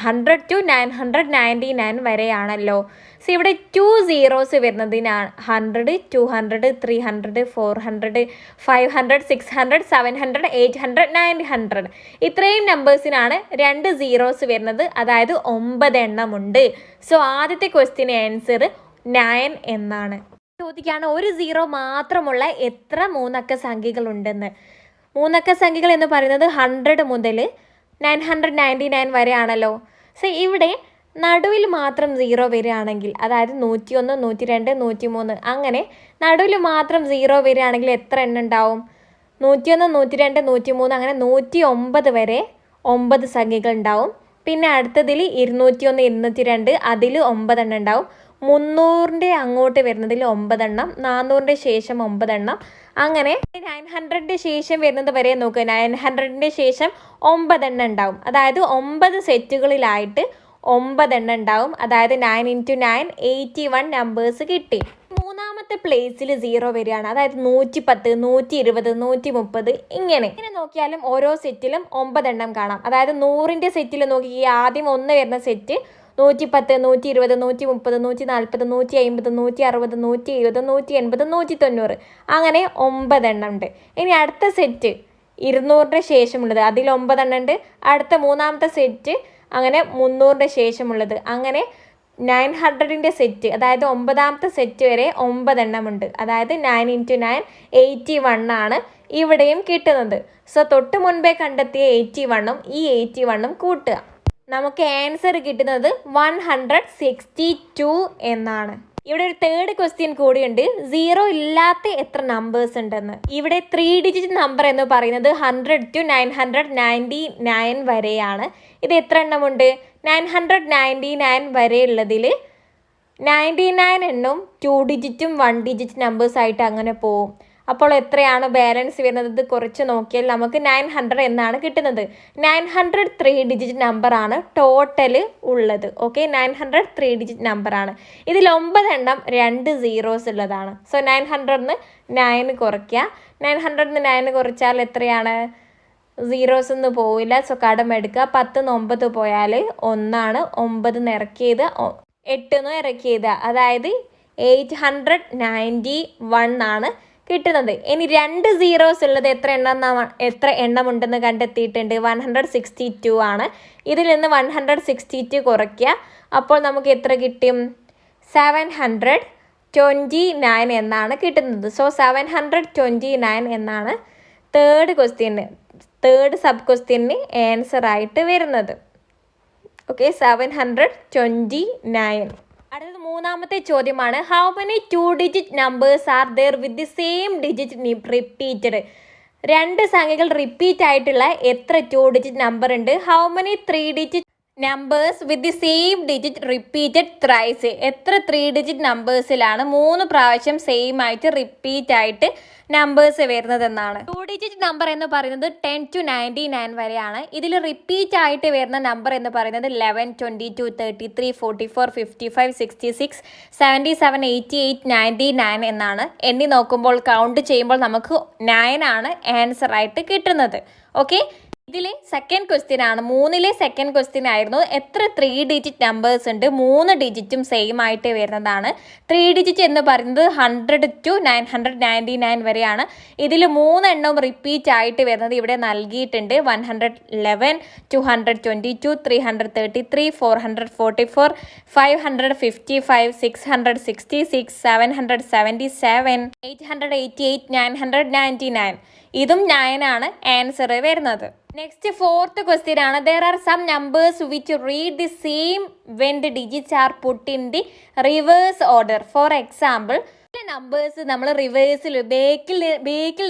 100 to 999 വരെയാണല്ലോ. സോ ഇവിടെ 2 സീറോസ് വരുന്നതിനാണ് 100, 200, 300, 400, 500, 600, 700, 800, 900 ഇത്രയും നമ്പേഴ്സിനാണ് 2 സീറോസ് വരുന്നത്. അതായത് 9 എണ്ണമുണ്ട്. സോ ആദ്യത്തെ ക്വസ്റ്റ്യൻ ആൻസർ 9 എന്നാണ്. ചോദിക്കുകയാണ് ഒരു 0 മാത്രമുള്ള എത്ര 3 അക്ക സംഖ്യകളുണ്ടെന്ന്. 3 അക്ക സംഖ്യകൾ എന്ന് പറയുന്നത് 100 മുതൽ 999 വരെയാണല്ലോ. സോ ഇവിടെ നടുവിൽ മാത്രം 0 വരികയാണെങ്കിൽ, അതായത് 101, 102, 103 അങ്ങനെ നടുവിൽ മാത്രം 0 വരികയാണെങ്കിൽ എത്ര എണ്ണം ഉണ്ടാവും? 101, 102, 103 അങ്ങനെ 109 വരെ 9 സംഖ്യകൾ ഉണ്ടാവും. പിന്നെ അടുത്തതിൽ 201, 202 അതിൽ 9 എണ്ണം ഉണ്ടാവും. 300ൻ്റെ അങ്ങോട്ട് വരുന്നതിൽ 9 എണ്ണം, 400ൻ്റെ ശേഷം 9 എണ്ണം, അങ്ങനെ 900ൻ്റെ ശേഷം വരുന്നത് വരെ നോക്കുക. 900ൻ്റെ ശേഷം 9 എണ്ണം ഉണ്ടാവും. അതായത് 9 സെറ്റുകളിലായിട്ട് 9 എണ്ണം ഉണ്ടാവും. അതായത് 9 × 9 81 നമ്പേഴ്സ് കിട്ടി. മൂന്നാമത്തെ പ്ലേസിൽ 0 വരികയാണ്. അതായത് 110, 120, 130 ഇങ്ങനെ നോക്കിയാലും ഓരോ സെറ്റിലും 9 എണ്ണം കാണാം. അതായത് 100ൻ്റെ സെറ്റിൽ നോക്കി ആദ്യം 1 വരുന്ന സെറ്റ് 110, 120, 130, 140, 150, 160, 170, 180, 190 അങ്ങനെ 9 എണ്ണം ഉണ്ട്. ഇനി അടുത്ത സെറ്റ് 200ൻ്റെ ശേഷമുള്ളത് അതിൽ 9 എണ്ണം ഉണ്ട്. അടുത്ത മൂന്നാമത്തെ സെറ്റ് അങ്ങനെ 300ൻ്റെ ശേഷമുള്ളത്, അങ്ങനെ 900ൻ്റെ സെറ്റ്, അതായത് 9ാമത്തെ സെറ്റ് വരെ 9 എണ്ണമുണ്ട്. അതായത് 9 × 9 81 ആണ് ഇവിടെയും കിട്ടുന്നത്. സോ തൊട്ട് മുൻപേ കണ്ടെത്തിയ 81ഉം ഈ 81ഉം കൂട്ടുക. നമുക്ക് ആൻസർ കിട്ടുന്നത് 162 എന്നാണ്. ഇവിടെ ഒരു തേർഡ് ക്വസ്റ്റ്യൻ കൂടിയുണ്ട്, 0 ഇല്ലാത്ത എത്ര നമ്പേഴ്സ് ഉണ്ടെന്ന്. ഇവിടെ 3 ഡിജിറ്റ് നമ്പർ എന്ന് പറയുന്നത് 100 to 999 വരെയാണ്. ഇത് എത്ര എണ്ണമുണ്ട്? 999 വരെയുള്ളതിൽ 99 എണ്ണവും 2 ഡിജിറ്റും 1 ഡിജിറ്റ് നമ്പേഴ്സ് ആയിട്ട് അങ്ങനെ പോവും. അപ്പോൾ എത്രയാണ് ബാലൻസ് വരുന്നത്? ഇത് കുറച്ച് നോക്കിയാൽ നമുക്ക് 900 എന്നാണ് കിട്ടുന്നത്. 900 3 ഡിജിറ്റ് നമ്പറാണ് ടോട്ടൽ ഉള്ളത്. ഓക്കെ, 900 3 ഡിജിറ്റ് നമ്പറാണ്. ഇതിൽ 9 എണ്ണം 2 സീറോസ് ഉള്ളതാണ്. സോ 900ന്ന് 9 കുറയ്ക്കുക. 900ന്ന് 9 കുറച്ചാൽ എത്രയാണ്? സീറോസ് ഒന്നും പോവില്ല. സോ കടമെടുക്കുക. 10ന്ന് 9 പോയാൽ 1ആണ്. 9ന്ന് ഇറക്കിയത് 8ന്ന് ഇറക്കിയത്, അതായത് 891 ആണ് കിട്ടുന്നത്. ഇനി 2 സീറോസ് ഉള്ളത് എത്ര എണ്ണമുണ്ടെന്ന് കണ്ടെത്തിയിട്ടുണ്ട്. 162 ആണ്. ഇതിൽ നിന്ന് 162 കുറയ്ക്കുക. അപ്പോൾ നമുക്ക് എത്ര കിട്ടും? 729 എന്നാണ് കിട്ടുന്നത്. സോ 729 എന്നാണ് തേർഡ് സബ് ക്വസ്റ്റ്യന് ആൻസർ ആയിട്ട് വരുന്നത്. ഓക്കെ, 729. അടുത്തത് മൂന്നാമത്തെ ചോദ്യമാണ്, how many 2 digit numbers are there with the same digit repeated? 2 സംഖ്യകൾ റിപ്പീറ്റ് ആയിട്ടുള്ള എത്ര 2 ഡിജിറ്റ് നമ്പർ ഉണ്ട്? How many 3 digit numbers with the same digit repeated thrice? എത്ര 3 ഡിജിറ്റ് നമ്പേഴ്സിലാണ് 3 പ്രാവശ്യം സെയിം ആയിട്ട് റിപ്പീറ്റ് ആയിട്ട് നമ്പേഴ്സ് വരുന്നതെന്നാണ്. 2 ഡിജിറ്റ് നമ്പർ എന്ന് പറയുന്നത് 10 to 99 വരെയാണ്. ഇതിൽ റിപ്പീറ്റ് ആയിട്ട് വരുന്ന നമ്പർ എന്ന് പറയുന്നത് 11, 22, 33, 44, 55, 66, 77, 88, 99 എന്നാണ്. എണ്ണി നോക്കുമ്പോൾ കൗണ്ട് ചെയ്യുമ്പോൾ നമുക്ക് 9 ആണ് ആൻസർ ആയിട്ട് കിട്ടുന്നത്. ഓക്കെ, ഇതിലെ സെക്കൻഡ് ക്വസ്റ്റ്യൻ ആണ്. 3ലെ സെക്കൻഡ് ക്വസ്റ്റ്യൻ ആയിരുന്നു, എത്ര 3 ഡിജിറ്റ് നമ്പേഴ്സ് ഉണ്ട്? 3 ഡിജിറ്റും സെയിം ആയിട്ട് വരുന്നതാണ്. 3 ഡിജിറ്റ് എന്ന് പറയുന്നത് 100 to 999 വരെയാണ്. ഇതിൽ 3 എണ്ണവും റിപ്പീറ്റ് ആയിട്ട് വരുന്നത് ഇവിടെ നൽകിയിട്ടുണ്ട്. 111, 222, 333, 444, 555, 666, 777, 888, 999. ഇതും 9 ആണ് ആൻസർ വരുന്നത്. നെക്സ്റ്റ് ഫോർത്ത് ക്വസ്റ്റ്യൻ ആണ്, there are some numbers which read the same when the digits are put in the reverse order. For example, numbers നമ്മൾ റിവേഴ്സിൽ ബേക്കിൽ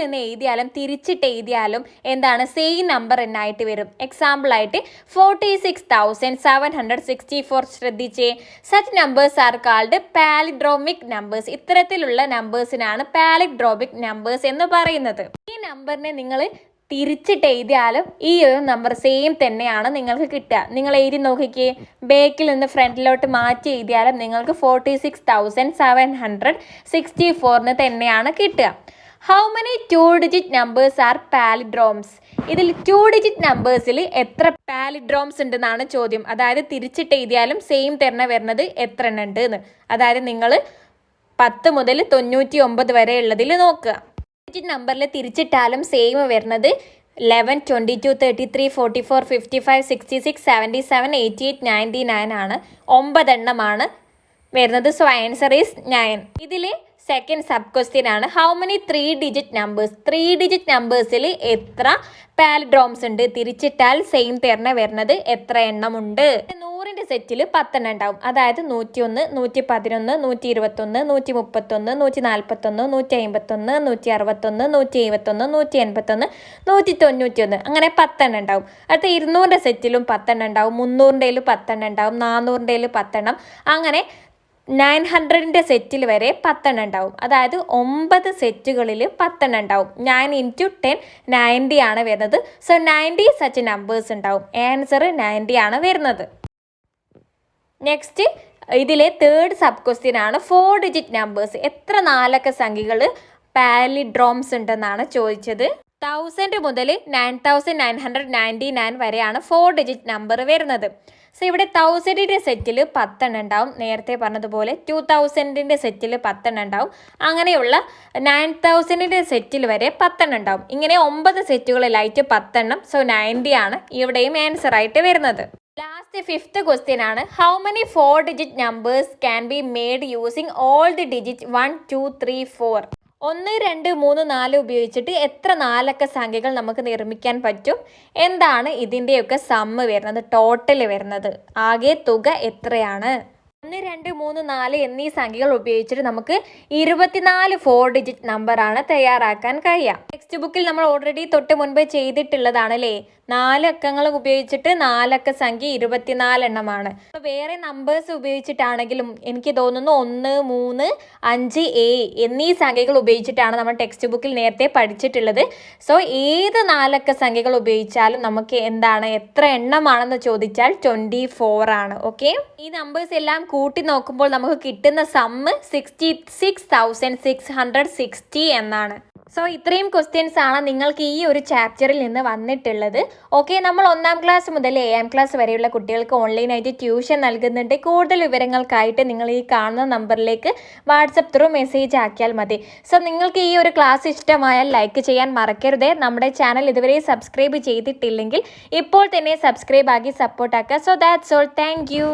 നിന്ന് എഴുതിയാലും തിരിച്ചിട്ട് എഴുതിയാലും എന്താണ് സെയിം നമ്പർ എന്നായിട്ട് വരും. എക്സാമ്പിൾ ആയിട്ട് 46,764 ശ്രദ്ധിച്ചേ. Such numbers are called palindromic numbers. ഇത്തരത്തിലുള്ള നമ്പേഴ്സിനാണ് പാലിഡ്രോമിക് നമ്പേഴ്സ് എന്ന് പറയുന്നത്. ഈ നമ്പറിനെ നിങ്ങൾ തിരിച്ചിട്ട് എഴുതിയാലും ഈ ഒരു നമ്പർ സെയിം തന്നെയാണ് നിങ്ങൾക്ക് കിട്ടുക. നിങ്ങൾ എഴുതി നോക്കിക്കേ, ബേക്കിൽ നിന്ന് ഫ്രണ്ടിലോട്ട് മാറ്റി എഴുതിയാലും നിങ്ങൾക്ക് 46,764 തന്നെയാണ് കിട്ടുക. How many 2 digit numbers are palindromes? ഇതിൽ 2 ഡിജിറ്റ് നമ്പേഴ്സിൽ എത്ര പാലിഡ്രോംസ് ഉണ്ടെന്നാണ് ചോദ്യം. അതായത് തിരിച്ചിട്ട് എഴുതിയാലും സെയിം തന്നെ വരുന്നത് എത്ര എണ്ണം ഉണ്ട് എന്ന്. അതായത് നിങ്ങൾ 10 മുതൽ 99 വരെ ഉള്ളതിൽ നോക്കുക. ഡിജിറ്റ് നമ്പറിൽ തിരിച്ചിട്ടാലും സെയിം വരുന്നത് 11, 22, 33, 44, 55, 66, 77, 88, 99 ആണ്. 9 എണ്ണമാണ് വരുന്നത്. So answer is 9. ഇതിൽ സെക്കൻഡ് സബ് ക്വസ്റ്റ്യൻ ആണ്, how many 3 digit numbers? 3 digit നമ്പേഴ്സിൽ എത്ര പാലിഡ്രോംസ് ഉണ്ട്? തിരിച്ചിട്ടാൽ സെയിം തന്നെ വരുന്നത് എത്ര എണ്ണമുണ്ട്? 100ന്റെ സെറ്റിൽ 10 എണ്ണം ഉണ്ടാവും. അതായത് 101, 111, 121, 131, 141, 151, 161, 171, 181, 191 അങ്ങനെ 10 എണ്ണം ഉണ്ടാവും. അടുത്ത 200ന്റെ സെറ്റിലും 10 എണ്ണം ഉണ്ടാവും. 300ൻ്റെ 10 എണ്ണം ഉണ്ടാവും. 400ൻ്റെ 10 എണ്ണം. അങ്ങനെ 900ന്റെ സെറ്റിൽ വരെ 10 എണ്ണം ഉണ്ടാവും. അതായത് 9 സെറ്റുകളിൽ 10 എണ്ണം ഉണ്ടാവും. 9 × 10 90 ആണ് വരുന്നത്. സോ 90 സച്ച് നമ്പേഴ്സ് ഉണ്ടാവും. ആൻസർ 90 ആണ് വരുന്നത്. നെക്സ്റ്റ് ഇതിലെ തേർഡ് സബ് ക്വസ്റ്റ്യൻ ആണ്, 4 ഡിജിറ്റ് നമ്പേഴ്സ്. എത്ര 4 അക്ക സംഖ്യകൾ പാലിഡ്രോംസ് ഉണ്ടെന്നാണ് ചോദിച്ചത്. 1000 മുതൽ 9999 വരെയാണ് 4 ഡിജിറ്റ് നമ്പർ വരുന്നത്. സോ ഇവിടെ 1000ന്റെ സെറ്റിൽ 10 എണ്ണം ഉണ്ടാവും. നേരത്തെ പറഞ്ഞതുപോലെ 2000ന്റെ സെറ്റിൽ 10 എണ്ണം ഉണ്ടാവും. അങ്ങനെയുള്ള 9000ന്റെ സെറ്റിൽ വരെ 10 എണ്ണം ഉണ്ടാവും. ഇങ്ങനെ 9 സെറ്റുകളിലായിട്ട് 10 എണ്ണം. സോ 90 ആണ് ഇവിടെയും ആൻസർ ആയിട്ട് വരുന്നത്. ലാസ്റ്റ് 5th ക്വസ്റ്റ്യൻ ആണ്. How many 4-digit numbers can be made using all the digit 1, 2, 3, 4? 1, 2, 3, 4 ഉപയോഗിച്ചിട്ട് എത്ര 4 അക്ക സംഖ്യകൾ നമുക്ക് നിർമ്മിക്കാൻ പറ്റും? എന്താണ് ഇതിൻ്റെയൊക്കെ സമ്മ് വരുന്നത്, ടോട്ടൽ വരുന്നത്? ആകെ തുക എത്രയാണ്? 1, 2, 3, 4 എന്നീ സംഖ്യകൾ ഉപയോഗിച്ചിട്ട് നമുക്ക് 24 4-digit നമ്പറാണ് തയ്യാറാക്കാൻ കഴിയുക. ടെക്സ്റ്റ് ബുക്കിൽ നമ്മൾ ഓൾറെഡി തൊട്ട് മുൻപേ ചെയ്തിട്ടുള്ളതാണ് അല്ലേ. 4 അക്കങ്ങൾ ഉപയോഗിച്ചിട്ട് 4 അക്ക സംഖ്യ 24 എണ്ണമാണ്. വേറെ നമ്പേഴ്സ് ഉപയോഗിച്ചിട്ടാണെങ്കിലും എനിക്ക് തോന്നുന്നു 1, 3, 5, 7 എന്നീ സംഖ്യകൾ ഉപയോഗിച്ചിട്ടാണ് നമ്മൾ ടെക്സ്റ്റ് ബുക്കിൽ നേരത്തെ പഠിച്ചിട്ടുള്ളത്. സോ ഏത് 4 അക്ക സംഖ്യകൾ ഉപയോഗിച്ചാലും നമുക്ക് എന്താണ്, എത്ര എണ്ണമാണെന്ന് ചോദിച്ചാൽ 24 ആണ്. ഓക്കെ, ഈ നമ്പേഴ്സ് എല്ലാം കൂട്ടി നോക്കുമ്പോൾ നമുക്ക് കിട്ടുന്ന സമ്മ് 66,660 എന്നാണ്. സോ ഇത്രയും ക്വസ്റ്റ്യൻസ് ആണ് നിങ്ങൾക്ക് ഈ ഒരു ചാപ്റ്ററിൽ നിന്ന് വന്നിട്ടുള്ളത്. ഓക്കെ, നമ്മൾ 1ാം ക്ലാസ് മുതൽ 7ാം ക്ലാസ് വരെയുള്ള കുട്ടികൾക്ക് ഓൺലൈനായിട്ട് ട്യൂഷൻ നൽകുന്നുണ്ട്. കൂടുതൽ വിവരങ്ങൾക്കായിട്ട് നിങ്ങൾ ഈ കാണുന്ന നമ്പറിലേക്ക് വാട്സപ്പ് ത്രൂ മെസ്സേജ് ആക്കിയാൽ മതി. സോ നിങ്ങൾക്ക് ഈ ഒരു ക്ലാസ് ഇഷ്ടമായാൽ ലൈക്ക് ചെയ്യാൻ മറക്കരുത്. നമ്മുടെ ചാനൽ ഇതുവരെ സബ്സ്ക്രൈബ് ചെയ്തിട്ടില്ലെങ്കിൽ ഇപ്പോൾ തന്നെ സബ്സ്ക്രൈബ് ആക്കി സപ്പോർട്ട് ആക്കുക. So that's all. Thank you.